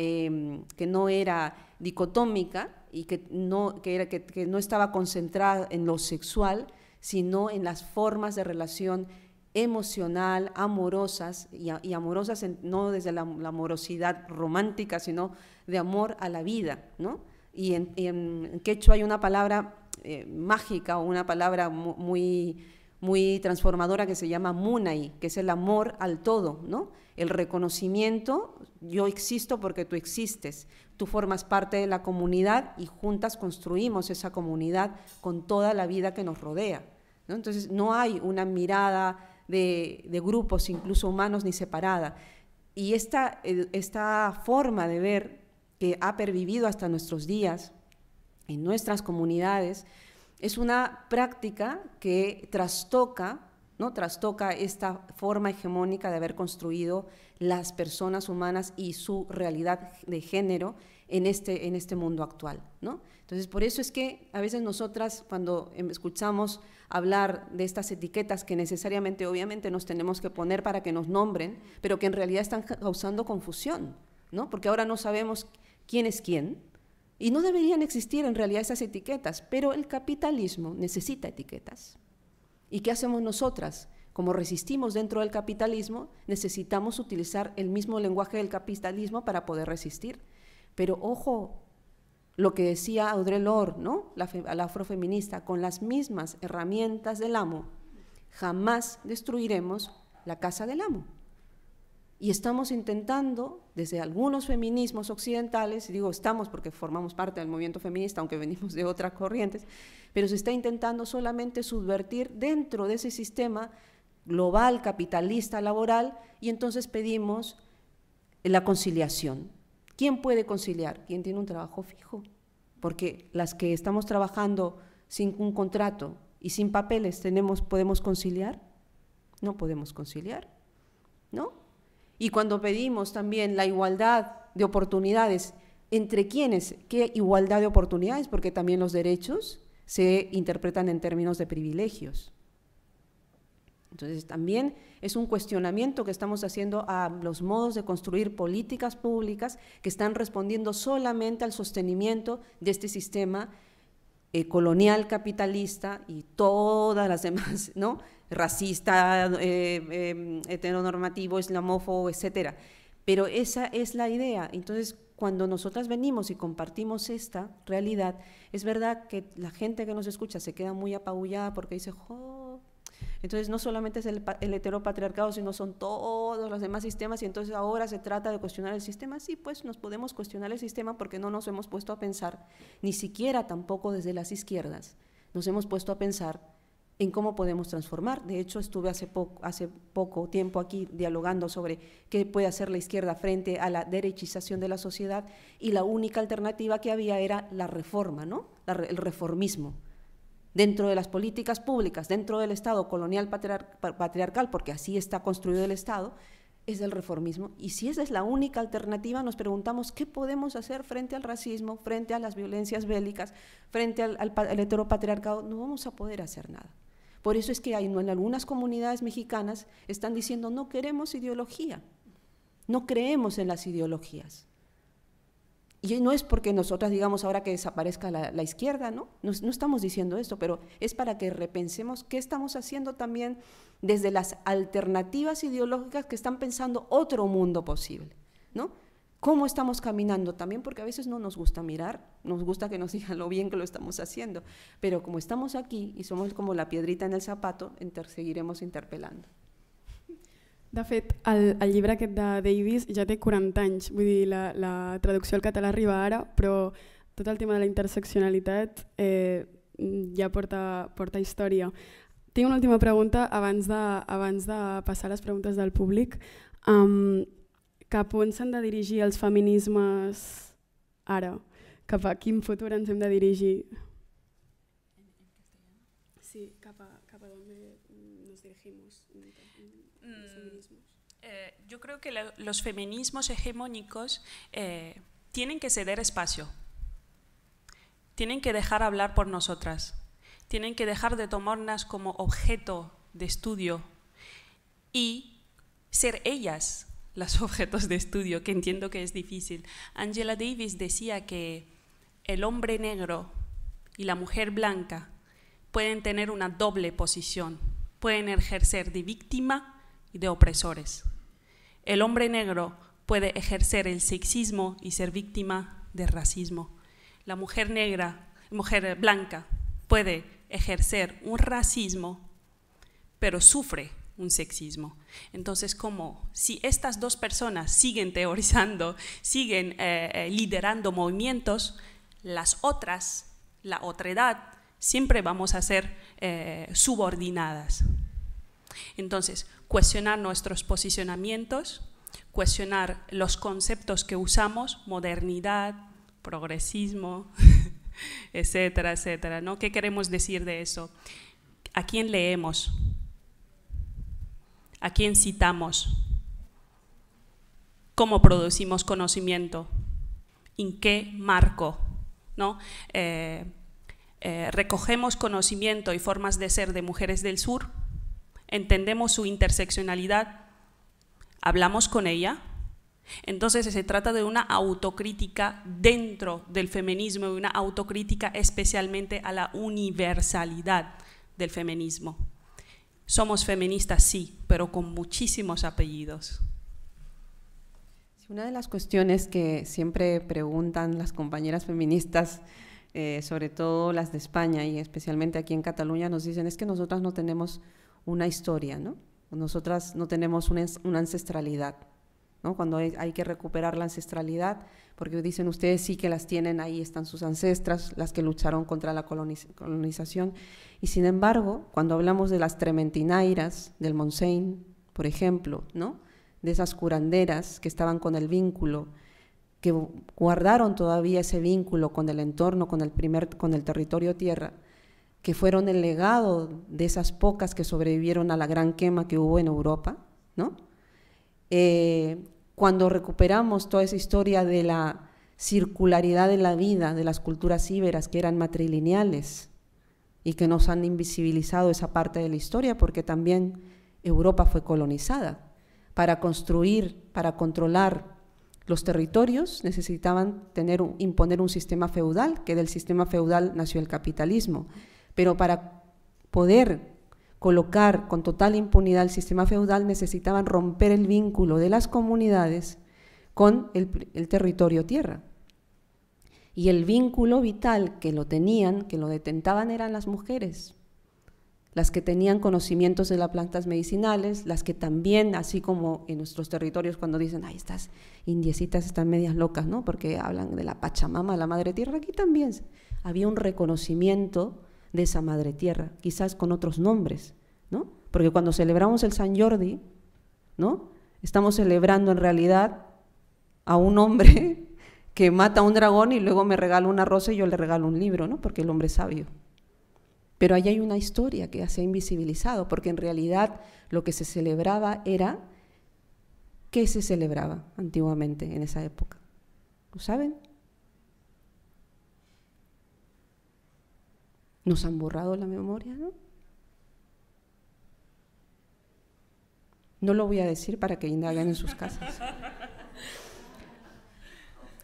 dicotómica y que no estaba concentrada en lo sexual, sino en las formas de relación emocional, amorosas, y amorosas no desde la amorosidad romántica, sino de amor a la vida, ¿no? Y en quechua hay una palabra mágica, o una palabra muy, muy transformadora que se llama munay, que es el amor al todo, ¿no? El reconocimiento, yo existo porque tú existes, tú formas parte de la comunidad y juntas construimos esa comunidad con toda la vida que nos rodea, ¿no? Entonces no hay una mirada de grupos, incluso humanos, ni separada. Y esta forma de ver que ha pervivido hasta nuestros días en nuestras comunidades es una práctica que trastoca esta forma hegemónica de haber construido las personas humanas y su realidad de género en este mundo actual, ¿no? Entonces, por eso es que a veces nosotras, cuando escuchamos hablar de estas etiquetas que necesariamente, obviamente, nos tenemos que poner para que nos nombren, pero que en realidad están causando confusión, ¿no? Porque ahora no sabemos quién es quién, y no deberían existir en realidad esas etiquetas, pero el capitalismo necesita etiquetas. ¿Y qué hacemos nosotras? Como resistimos dentro del capitalismo, necesitamos utilizar el mismo lenguaje del capitalismo para poder resistir. Pero ojo, lo que decía Audre Lorde, ¿no?, la afrofeminista, con las mismas herramientas del amo, jamás destruiremos la casa del amo. Y estamos intentando, desde algunos feminismos occidentales, y digo estamos porque formamos parte del movimiento feminista, aunque venimos de otras corrientes, pero se está intentando solamente subvertir dentro de ese sistema global, capitalista, laboral, y entonces pedimos la conciliación. ¿Quién puede conciliar? ¿Quién tiene un trabajo fijo? Porque las que estamos trabajando sin un contrato y sin papeles, ¿podemos conciliar? No podemos conciliar, ¿no? Y cuando pedimos también la igualdad de oportunidades, ¿entre quiénes? ¿Qué igualdad de oportunidades? Porque también los derechos se interpretan en términos de privilegios. Entonces también es un cuestionamiento que estamos haciendo a los modos de construir políticas públicas que están respondiendo solamente al sostenimiento de este sistema colonial, capitalista y todas las demás, ¿no?, racista, heteronormativo, islamófobo, etcétera. Pero esa es la idea. Entonces, cuando nosotras venimos y compartimos esta realidad, es verdad que la gente que nos escucha se queda muy apabullada porque dice, ¡oh! Entonces, no solamente es el heteropatriarcado, sino son todos los demás sistemas, y entonces ahora se trata de cuestionar el sistema. Sí, pues nos podemos cuestionar el sistema porque no nos hemos puesto a pensar, ni siquiera tampoco desde las izquierdas, nos hemos puesto a pensar en cómo podemos transformar. De hecho, estuve hace poco tiempo aquí dialogando sobre qué puede hacer la izquierda frente a la derechización de la sociedad, y la única alternativa que había era la reforma, ¿no?, el reformismo. Dentro de las políticas públicas, dentro del Estado colonial patriarcal, porque así está construido el Estado, es el reformismo. Y si esa es la única alternativa, nos preguntamos qué podemos hacer frente al racismo, frente a las violencias bélicas, frente al heteropatriarcado. No vamos a poder hacer nada. Por eso es que en algunas comunidades mexicanas están diciendo no queremos ideología, no creemos en las ideologías. Y no es porque nosotras digamos ahora que desaparezca la izquierda, ¿no? No estamos diciendo esto, pero es para que repensemos qué estamos haciendo también desde las alternativas ideológicas que están pensando otro mundo posible, ¿no? ¿Cómo estamos caminando? También porque a veces no nos gusta mirar, nos gusta que nos digan lo bien que lo estamos haciendo, pero como estamos aquí y somos como la piedrita en el zapato, seguiremos interpelando. De fet, el llibre aquest de Davis ja té 40 anys, vull dir, la traducció al català arriba ara, però tot el tema de la interseccionalitat ja porta història. Tinc una última pregunta abans de passar a les preguntes del públic. Cap on s'han de dirigir els feminismes ara? Cap a quin futur ens hem de dirigir? Sí, cap a on nos dirigimos. Yo creo que los feminismos hegemónicos tienen que ceder espacio, tienen que dejar hablar por nosotras, tienen que dejar de tomarnos como objeto de estudio y ser ellas los objetos de estudio, que entiendo que es difícil. Angela Davis decía que el hombre negro y la mujer blanca pueden tener una doble posición, pueden ejercer de víctima y de opresores. El hombre negro puede ejercer el sexismo y ser víctima de racismo. La mujer blanca puede ejercer un racismo, pero sufre un sexismo. Entonces, como si estas dos personas siguen teorizando, siguen liderando movimientos, las otras, la otredad, siempre vamos a ser subordinadas. Entonces, cuestionar nuestros posicionamientos, cuestionar los conceptos que usamos, modernidad, progresismo, etcétera, etcétera, ¿no? ¿Qué queremos decir de eso? ¿A quién leemos? ¿A quién citamos? ¿Cómo producimos conocimiento? ¿En qué marco? ¿No? Recogemos conocimiento y formas de ser de mujeres del sur, entendemos su interseccionalidad, hablamos con ella. Entonces se trata de una autocrítica dentro del feminismo y una autocrítica especialmente a la universalidad del feminismo. Somos feministas, sí, pero con muchísimos apellidos. Una de las cuestiones que siempre preguntan las compañeras feministas, sobre todo las de España y especialmente aquí en Cataluña, nos dicen es que nosotras no tenemos una historia, ¿no? Nosotras no tenemos una ancestralidad, ¿no? Cuando hay que recuperar la ancestralidad, porque dicen ustedes sí que las tienen, ahí están sus ancestras, las que lucharon contra la colonización, y sin embargo, cuando hablamos de las trementinairas del Montseny, por ejemplo, ¿no? De esas curanderas que estaban con el vínculo, que guardaron todavía ese vínculo con el entorno, con el territorio tierra, que fueron el legado de esas pocas que sobrevivieron a la gran quema que hubo en Europa, ¿no? Cuando recuperamos toda esa historia de la circularidad de la vida de las culturas íberas que eran matrilineales y que nos han invisibilizado esa parte de la historia, porque también Europa fue colonizada. Para construir, para controlar los territorios necesitaban imponer un sistema feudal, que del sistema feudal nació el capitalismo, pero para poder colocar con total impunidad el sistema feudal necesitaban romper el vínculo de las comunidades con el territorio tierra. Y el vínculo vital que lo tenían, que lo detentaban, eran las mujeres, las que tenían conocimientos de las plantas medicinales, las que también, así como en nuestros territorios cuando dicen, ay, estas indiecitas están medias locas, ¿no? Porque hablan de la Pachamama, la Madre Tierra, aquí también había un reconocimiento de esa Madre Tierra, quizás con otros nombres, ¿no? Porque cuando celebramos el Sant Jordi, ¿no? Estamos celebrando en realidad a un hombre que mata a un dragón y luego me regala una rosa y yo le regalo un libro, ¿no? Porque el hombre es sabio. Pero ahí hay una historia que se ha invisibilizado, porque en realidad lo que se celebraba era, ¿qué se celebraba antiguamente en esa época? ¿Lo saben? Nos han borrado la memoria, ¿no? No lo voy a decir para que indaguen en sus casas.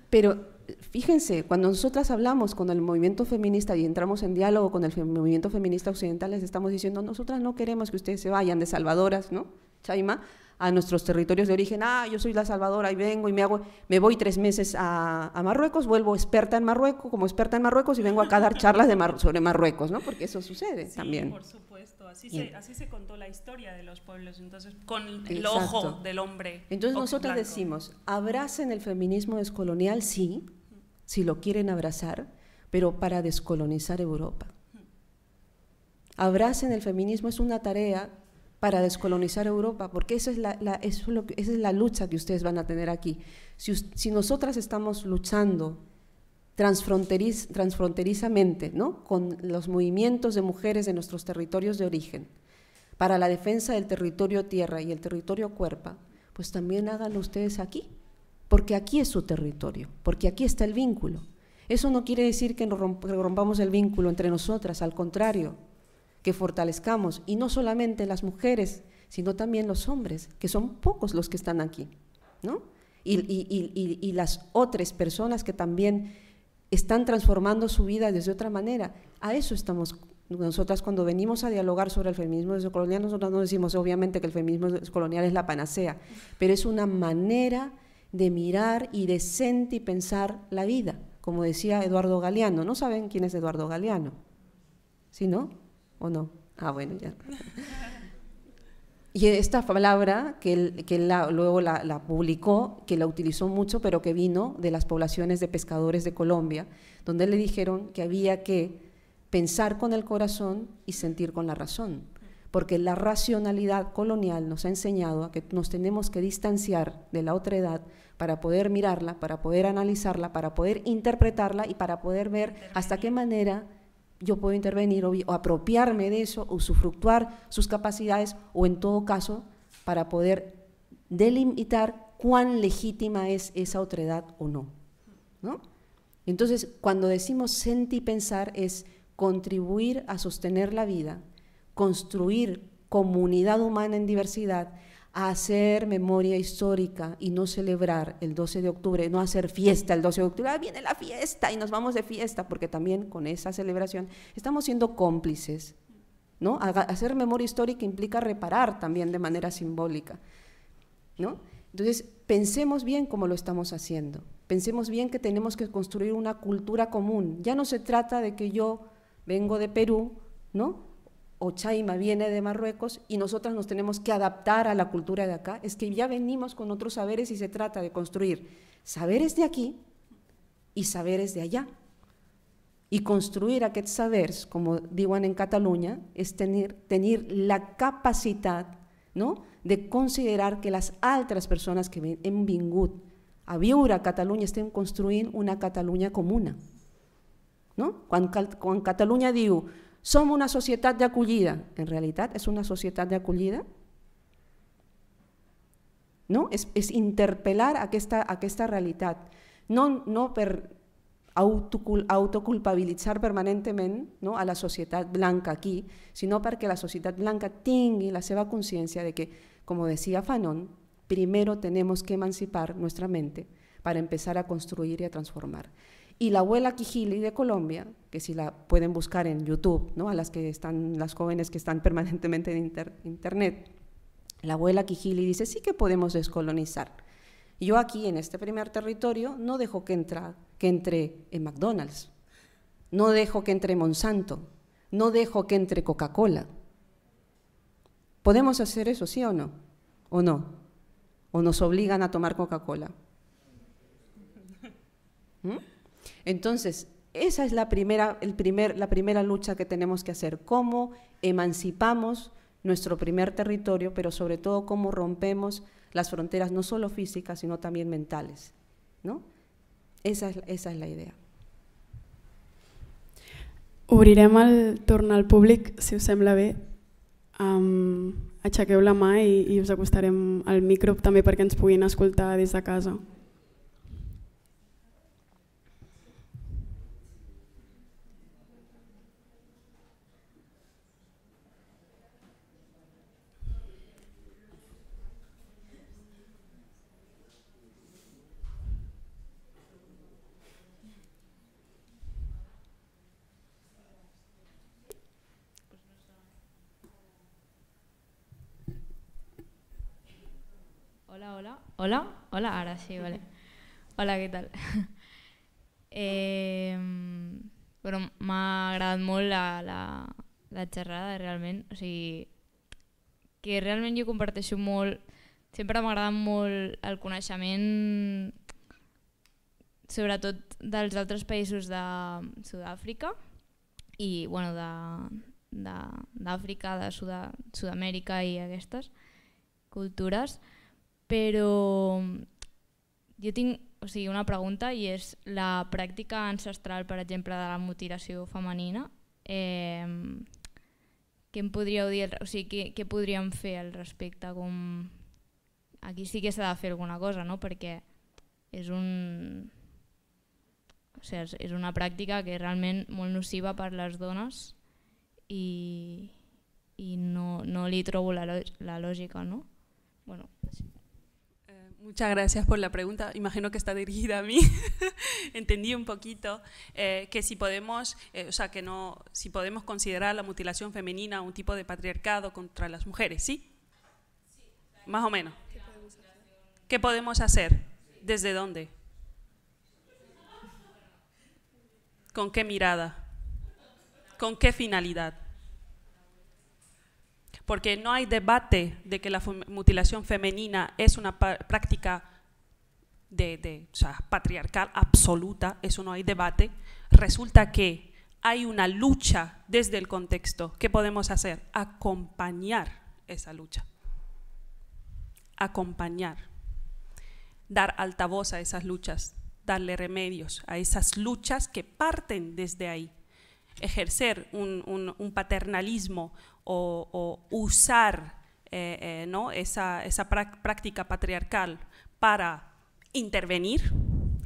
Pero fíjense, cuando nosotras hablamos con el movimiento feminista y entramos en diálogo con el movimiento feminista occidental, les estamos diciendo, nosotras no queremos que ustedes se vayan de salvadoras, ¿no? Chaima, a nuestros territorios de origen, yo soy la salvadora y vengo y me voy 3 meses a Marruecos, vuelvo experta en Marruecos, como experta en Marruecos, y vengo acá a dar charlas sobre Marruecos, ¿no? Porque eso sucede también. Sí, por supuesto, así se contó la historia de los pueblos, entonces con el ojo del hombre. Entonces nosotros blanco. decimos, abracen el feminismo descolonial, sí, si lo quieren abrazar, pero para descolonizar Europa. Abracen el feminismo, es una tarea para descolonizar Europa, porque esa es la lucha que ustedes van a tener aquí. Si nosotras estamos luchando transfronterizamente, ¿no?, con los movimientos de mujeres de nuestros territorios de origen, para la defensa del territorio tierra y el territorio cuerpo, pues también háganlo ustedes aquí, porque aquí es su territorio, porque aquí está el vínculo. Eso no quiere decir que rompamos el vínculo entre nosotras, al contrario, que fortalezcamos, y no solamente las mujeres, sino también los hombres, que son pocos los que están aquí, ¿no? Y las otras personas que también están transformando su vida desde otra manera. A eso estamos nosotras cuando venimos a dialogar sobre el feminismo descolonial. Nosotros no decimos obviamente que el feminismo descolonial es la panacea, pero es una manera de mirar y de sentir y pensar la vida, como decía Eduardo Galeano. ¿No saben quién es Eduardo Galeano? ¿Sí, no? ¿O no? Bueno, ya. Y esta palabra que él luego la publicó, que la utilizó mucho, pero que vino de las poblaciones de pescadores de Colombia, donde le dijeron que había que pensar con el corazón y sentir con la razón, porque la racionalidad colonial nos ha enseñado a que nos tenemos que distanciar de la otredad para poder mirarla, para poder analizarla, para poder interpretarla y para poder ver hasta qué manera yo puedo intervenir o apropiarme de eso, usufructuar sus capacidades, o en todo caso para poder delimitar cuán legítima es esa otredad o no, ¿no? Entonces, cuando decimos sentir y pensar, es contribuir a sostener la vida, construir comunidad humana en diversidad, a hacer memoria histórica y no celebrar el 12 de octubre, no hacer fiesta el 12 de octubre, viene la fiesta y nos vamos de fiesta, porque también con esa celebración estamos siendo cómplices, ¿no? Hacer memoria histórica implica reparar también de manera simbólica, ¿no? Entonces, pensemos bien cómo lo estamos haciendo, pensemos bien que tenemos que construir una cultura común. Ya no se trata de que yo vengo de Perú, ¿no?, o Chaima viene de Marruecos y nosotras nos tenemos que adaptar a la cultura de acá. Es que ya venimos con otros saberes y se trata de construir saberes de aquí y saberes de allá. Y construir aquests sabers, como diuen en Cataluña, es tener la capacitat, no?, de considerar que les altres persones que hem vingut a viure a Catalunya estem construint una Catalunya comuna, no? Quan Catalunya diu som una societat d'acollida, en realitat és una societat d'acollida, no? És interpel·lar aquesta realitat, no per autoculpabilitzar permanentment, no?, a la societat blanca aquí, sinó perquè la societat blanca tingui la seva consciència de que, como decía Fanon, primero tenemos que emancipar nuestra mente para empezar a construir y a transformar. Y la abuela Quijili de Colombia, que si la pueden buscar en YouTube, ¿no?, a las jóvenes que están permanentemente en internet, la abuela Quijili dice, sí que podemos descolonizar. Yo aquí, en este primer territorio, no dejo que entre en McDonald's, no dejo que entre Monsanto, no dejo que entre Coca-Cola. ¿Podemos hacer eso, sí o no? ¿O no? ¿O nos obligan a tomar Coca-Cola? Entonces, esa es la primera lucha que tenemos que hacer, cómo emancipamos nuestro primer territorio, pero sobre todo cómo rompemos las fronteras no solo físicas, sino también mentales, ¿no? Esa es la idea. Obrirem el torn al públic, si us sembla bé. Aixequeu la mà i us acostarem al micro també perquè ens puguin escoltar des de casa. Hola, hola, hola, ara sí, vale. Hola, què tal? Bueno, m'ha agradat molt la xerrada, realment. O sigui, que realment jo comparteixo molt, sempre m'agrada molt el coneixement, sobretot dels altres països de Sud-àfrica i bueno, d'Àfrica, de Sud-amèrica i aquestes cultures, però jo tinc una pregunta i és la pràctica ancestral, per exemple, de la mutilació femenina. Què em podríeu dir? O sigui, què podríem fer al respecte? Aquí sí que s'ha de fer alguna cosa, no? Perquè és una pràctica que és realment molt nociva per les dones i no li trobo la lògica, ¿no? Bueno, sí. Muchas gracias por la pregunta. Imagino que está dirigida a mí. Entendí un poquito que si podemos, si podemos considerar la mutilación femenina un tipo de patriarcado contra las mujeres, ¿sí? Más o menos. ¿Qué podemos hacer? ¿Desde dónde? ¿Con qué mirada? ¿Con qué finalidad? Porque no hay debate de que la mutilación femenina es una práctica patriarcal absoluta, eso no hay debate. Resulta que hay una lucha desde el contexto. ¿Qué podemos hacer? Acompañar esa lucha. Acompañar. Dar altavoz a esas luchas, darle remedios a esas luchas que parten desde ahí. Ejercer un paternalismo o usar ¿no? esa práctica patriarcal para intervenir,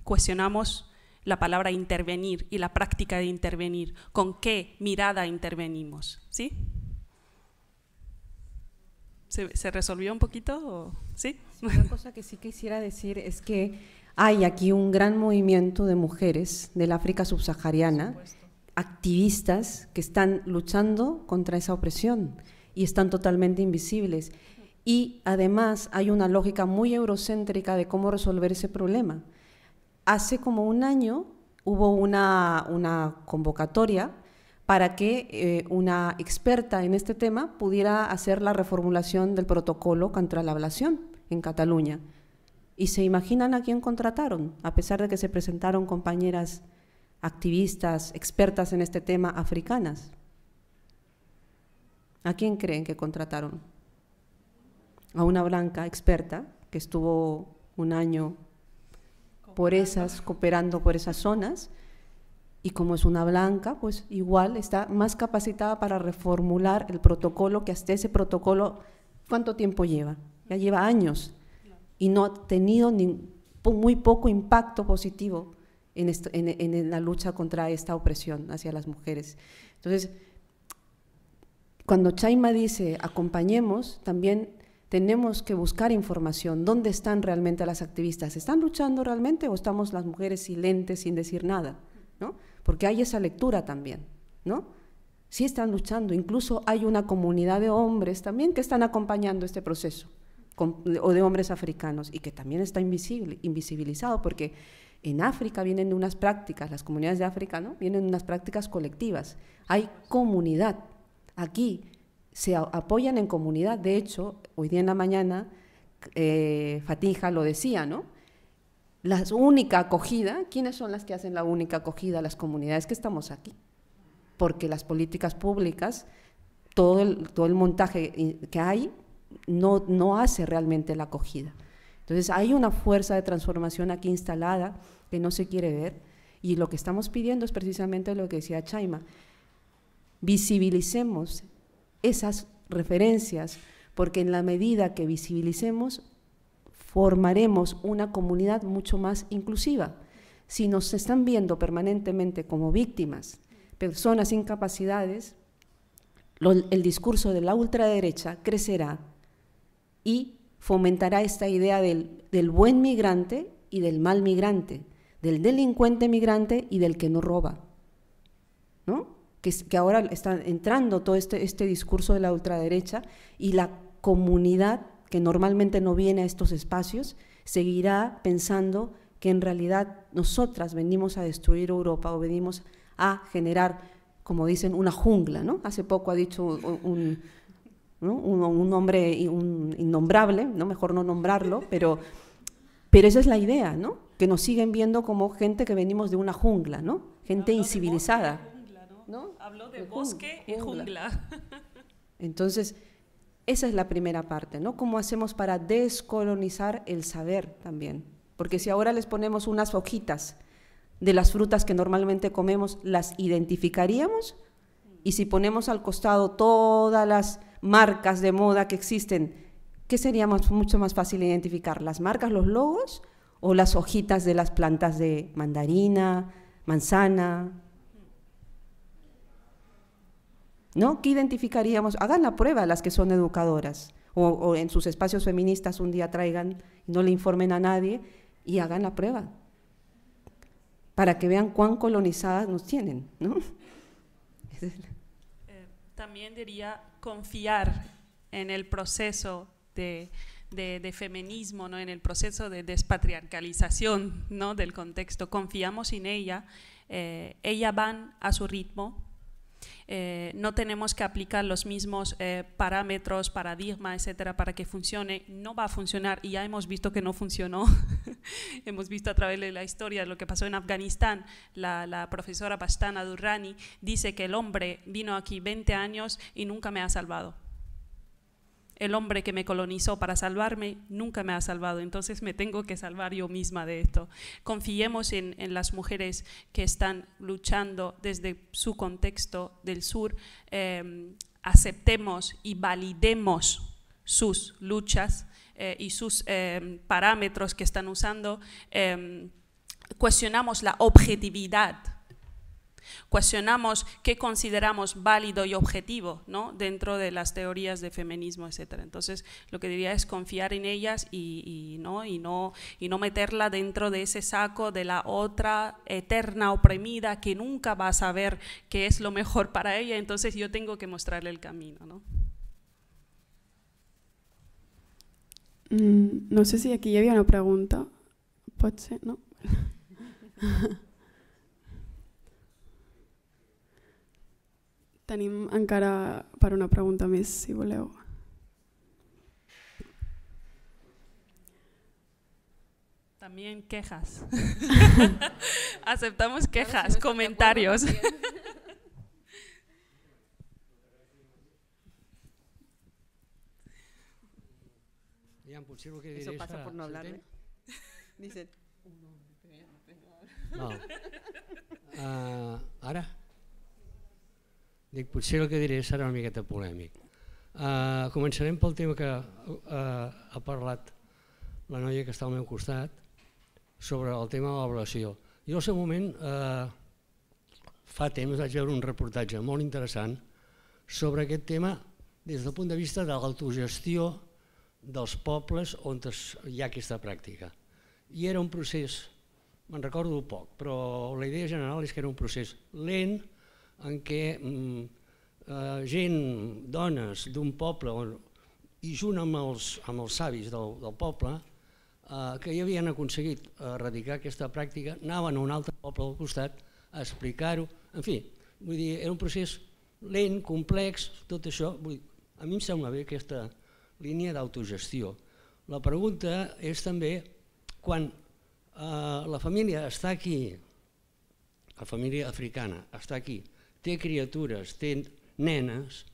cuestionamos la palabra intervenir y la práctica de intervenir, ¿con qué mirada intervenimos? ¿Sí? ¿Se resolvió un poquito? ¿Sí? Una cosa que sí quisiera decir es que hay aquí un gran movimiento de mujeres del África subsahariana, activistas que están luchando contra esa opresión y están totalmente invisibles. Y además hay una lógica muy eurocéntrica de cómo resolver ese problema. Hace como un año hubo una convocatoria para que una experta en este tema pudiera hacer la reformulación del protocolo contra la ablación en Cataluña. ¿Y se imaginan a quién contrataron? A pesar de que se presentaron compañeras activistas, expertas en este tema, africanas. ¿A quién creen que contrataron? A una blanca experta que estuvo un año cooperando por esas zonas, y como es una blanca, pues igual está más capacitada para reformular el protocolo, que hasta ese protocolo, ¿cuánto tiempo lleva? Ya lleva años y no ha tenido muy poco impacto positivo en la lucha contra esta opresión hacia las mujeres. Entonces, cuando Chayma dice acompañemos, también tenemos que buscar información. ¿Dónde están realmente las activistas? ¿Están luchando realmente o estamos las mujeres silentes sin decir nada? ¿No? Porque hay esa lectura también, ¿no? Sí están luchando, incluso hay una comunidad de hombres también que están acompañando este proceso, o de hombres africanos, y que también está invisibilizado, porque en África vienen de unas prácticas, las comunidades de África, ¿no? Vienen de unas prácticas colectivas, hay comunidad, aquí se apoyan en comunidad. De hecho, hoy día en la mañana Fatija lo decía, ¿no? La única acogida, ¿quiénes son las que hacen la única acogida? Las comunidades que estamos aquí, porque las políticas públicas, todo el montaje que hay no hace realmente la acogida. Entonces hay una fuerza de transformación aquí instalada que no se quiere ver, y lo que estamos pidiendo es precisamente lo que decía Chayma: visibilicemos esas referencias, porque en la medida que visibilicemos formaremos una comunidad mucho más inclusiva. Si nos están viendo permanentemente como víctimas, personas sin capacidades, el discurso de la ultraderecha crecerá y fomentará esta idea del buen migrante y del mal migrante, del delincuente migrante y del que no roba, ¿no? Que ahora está entrando todo este discurso de la ultraderecha, y la comunidad que normalmente no viene a estos espacios, seguirá pensando que en realidad nosotras venimos a destruir Europa o venimos a generar, como dicen, una jungla, ¿no? Hace poco ha dicho un hombre innombrable, ¿no? Mejor no nombrarlo, pero esa es la idea, ¿no? Que nos siguen viendo como gente que venimos de una jungla, ¿no? Gente incivilizada. ¿No? Habló de bosque y jungla. Entonces, esa es la primera parte, ¿no? ¿Cómo hacemos para descolonizar el saber también? Porque si ahora les ponemos unas hojitas de las frutas que normalmente comemos, las identificaríamos, y si ponemos al costado todas las marcas de moda que existen, ¿qué sería mucho más fácil identificar? ¿Las marcas, los logos, o las hojitas de las plantas de mandarina, manzana? ¿No? ¿Qué identificaríamos? Hagan la prueba las que son educadoras, o en sus espacios feministas un día traigan y no le informen a nadie y hagan la prueba para que vean cuán colonizadas nos tienen, ¿no? También diría confiar en el proceso de feminismo, ¿no? En el proceso de despatriarcalización, ¿no? Del contexto. Confiamos en ella, ella van a su ritmo. No tenemos que aplicar los mismos parámetros, paradigmas, etcétera, para que funcione. No va a funcionar y ya hemos visto que no funcionó. Hemos visto a través de la historia lo que pasó en Afganistán. La profesora Bastana Durrani dice que el hombre vino aquí 20 años y nunca me ha salvado. El hombre que me colonizó para salvarme nunca me ha salvado, entonces me tengo que salvar yo misma de esto. Confiemos en las mujeres que están luchando desde su contexto del sur, aceptemos y validemos sus luchas y sus parámetros que están usando, cuestionamos la objetividad. Cuestionamos qué consideramos válido y objetivo, ¿no? Dentro de las teorías de feminismo, etc. Entonces, lo que diría es confiar en ellas y no meterla dentro de ese saco de la otra eterna oprimida que nunca va a saber qué es lo mejor para ella, entonces yo tengo que mostrarle el camino, ¿no? No sé si aquí hi havia una pregunta. Pot ser, no? Tenim encara per una pregunta més, si voleu. También quejas. Aceptamos quejas, comentarios. Eso pasa por no hablar, ¿eh? Dicen. Ara? Dic, potser el que diré serà una miqueta polèmic. Començarem pel tema que ha parlat la noia que està al meu costat sobre el tema de l'avaluació. Jo al seu moment, fa temps, vaig veure un reportatge molt interessant sobre aquest tema des del punt de vista de l'autogestió dels pobles on hi ha aquesta pràctica. I era un procés, me'n recordo poc, però la idea general és que era un procés lent en què gent, dones d'un poble i junt amb els savis del poble que ja havien aconseguit erradicar aquesta pràctica, anaven a un altre poble al costat a explicar-ho, en fi, vull dir, era un procés lent, complex, tot això, a mi em sembla bé aquesta línia d'autogestió. La pregunta és també, quan la família està aquí, la família africana està aquí, té criatures, té nenes,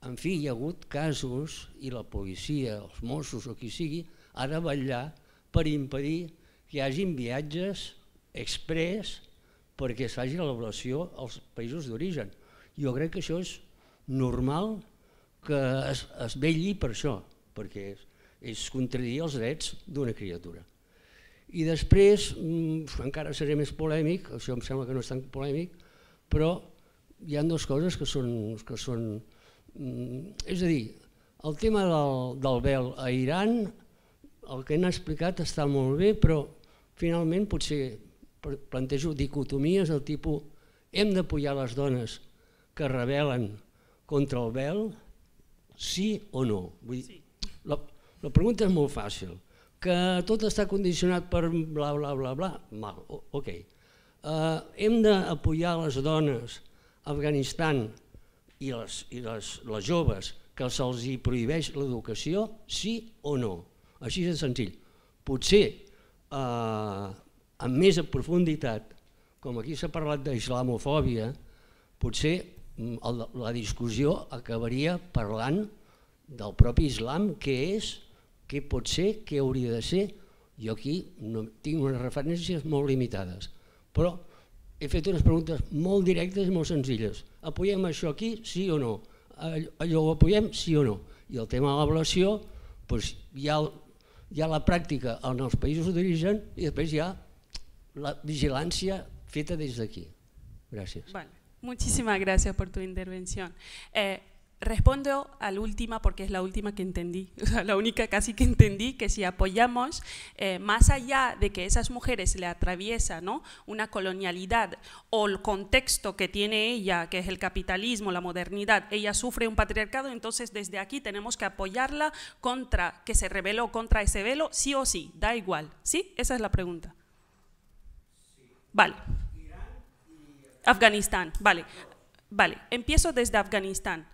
en fi, hi ha hagut casos i la policia, els Mossos o qui sigui, ha de vetllar per impedir que hi hagin viatges exprés perquè es faci l'avaluació als països d'origen. Jo crec que això és normal que es vetlli per això, perquè és contradir els drets d'una criatura. I després, encara seré més polèmic, això em sembla que no és tan polèmic, però hi ha dues coses que són... És a dir, el tema del vel a Iran, el que han explicat està molt bé, però finalment potser plantejo dicotomies del tipus hem d'apoyar les dones que rebel·len contra el vel, sí o no? La pregunta és molt fàcil. Que tot està condicionat per bla, bla, bla, bla. Mal, ok. Hem d'apoyar les dones a Afganistan i les joves que se'ls prohibeix l'educació, sí o no? Així de senzill. Potser, amb més profunditat, com aquí s'ha parlat d'islamofòbia, potser la discussió acabaria parlant del propi islam, què és, què pot ser, què hauria de ser. Jo aquí tinc unes referències molt limitades, però he fet unes preguntes molt directes i molt senzilles. Apoyem això aquí, sí o no? Allò ho apoyem, sí o no? I el tema de l'ablació, hi ha la pràctica en els països d'origen i després hi ha la vigilància feta des d'aquí. Gràcies. Muchísimas gracias por tu intervención. Respondo a la última porque es la última que entendí, o sea, la única casi que entendí, que si apoyamos, más allá de que esas mujeres le atraviesa, ¿no?, una colonialidad o el contexto que tiene ella, que es el capitalismo, la modernidad, ella sufre un patriarcado, entonces desde aquí tenemos que apoyarla contra, que se rebeló contra ese velo, sí o sí, da igual, ¿sí? Esa es la pregunta. Vale. Afganistán, vale. Vale, empiezo desde Afganistán.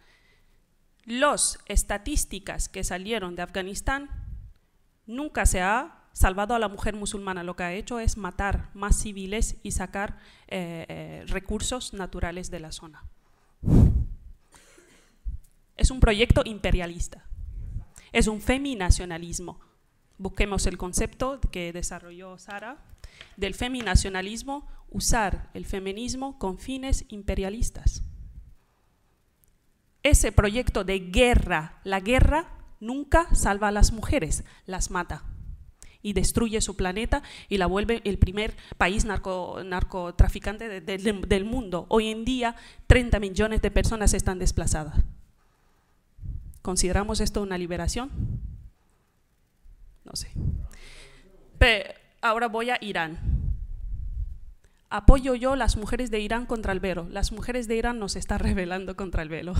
Las estadísticas que salieron de Afganistán, nunca se ha salvado a la mujer musulmana. Lo que ha hecho es matar más civiles y sacar recursos naturales de la zona. Es un proyecto imperialista, es un feminacionalismo. Busquemos el concepto que desarrolló Sara del feminacionalismo, usar el feminismo con fines imperialistas. Ese proyecto de guerra, la guerra nunca salva a las mujeres, las mata y destruye su planeta y la vuelve el primer país narcotraficante del mundo. Hoy en día 30 millones de personas están desplazadas. ¿Consideramos esto una liberación? No sé. Pero ahora voy a Irán. Apoyo yo las mujeres de Irán contra el velo. Las mujeres de Irán no se están rebelando contra el velo.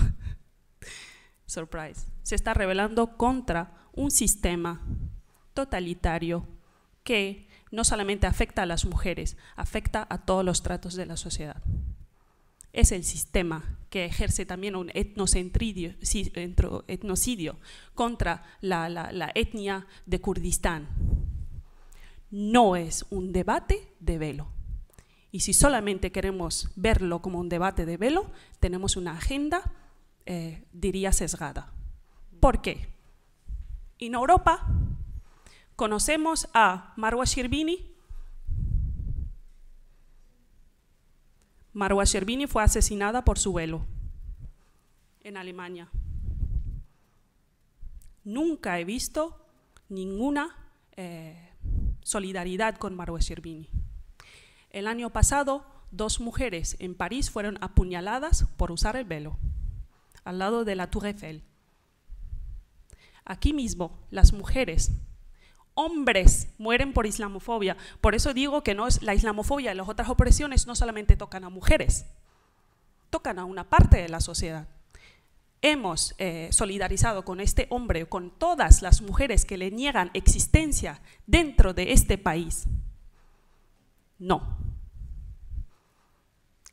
Surprise. Se está rebelando contra un sistema totalitario que no solamente afecta a las mujeres, afecta a todos los tratos de la sociedad. Es el sistema que ejerce también un etnocidio contra la etnia de Kurdistán. No es un debate de velo. Y si solamente queremos verlo como un debate de velo, tenemos una agenda, diría, sesgada. ¿Por qué? En Europa conocemos a Marwa Sherbini. Marwa Sherbini fue asesinada por su velo en Alemania. Nunca he visto ninguna solidaridad con Marwa Sherbini. El año pasado, 2 mujeres en París fueron apuñaladas por usar el velo, al lado de la Tour Eiffel. Aquí mismo, las mujeres, hombres, mueren por islamofobia. Por eso digo que no es la islamofobia y las otras opresiones no solamente tocan a mujeres, tocan a una parte de la sociedad. Hemos solidarizado con este hombre, con todas las mujeres que le niegan existencia dentro de este país. No.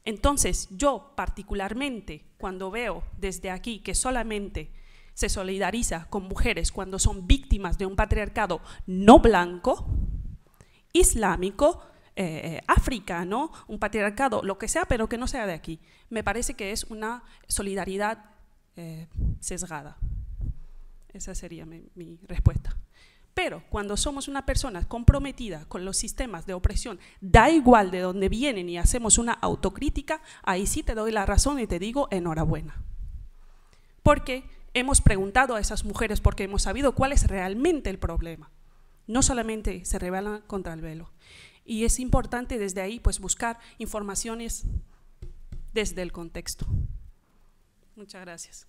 Entonces, yo particularmente, cuando veo desde aquí que solamente se solidariza con mujeres cuando son víctimas de un patriarcado no blanco, islámico, africano, un patriarcado, lo que sea, pero que no sea de aquí, me parece que es una solidaridad sesgada. Esa sería mi respuesta. Pero cuando somos una persona comprometida con los sistemas de opresión, da igual de dónde vienen y hacemos una autocrítica, ahí sí te doy la razón y te digo enhorabuena. Porque hemos preguntado a esas mujeres porque hemos sabido cuál es realmente el problema. No solamente se rebelan contra el velo. Y es importante desde ahí pues, buscar informaciones desde el contexto. Muchas gracias.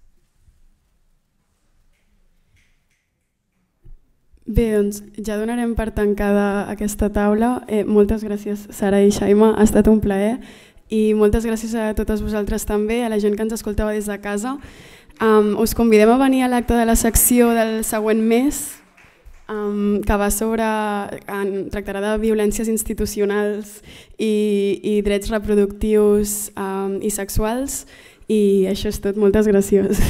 Bé, doncs ja donarem per tancada aquesta taula. Moltes gràcies, Sara i Xaima, ha estat un plaer. I moltes gràcies a totes vosaltres també, a la gent que ens escoltava des de casa. Us convidem a venir a l'acte de la secció del següent mes, que va tractarà de violències institucionals i drets reproductius i sexuals, i això és tot. Moltes gràcies.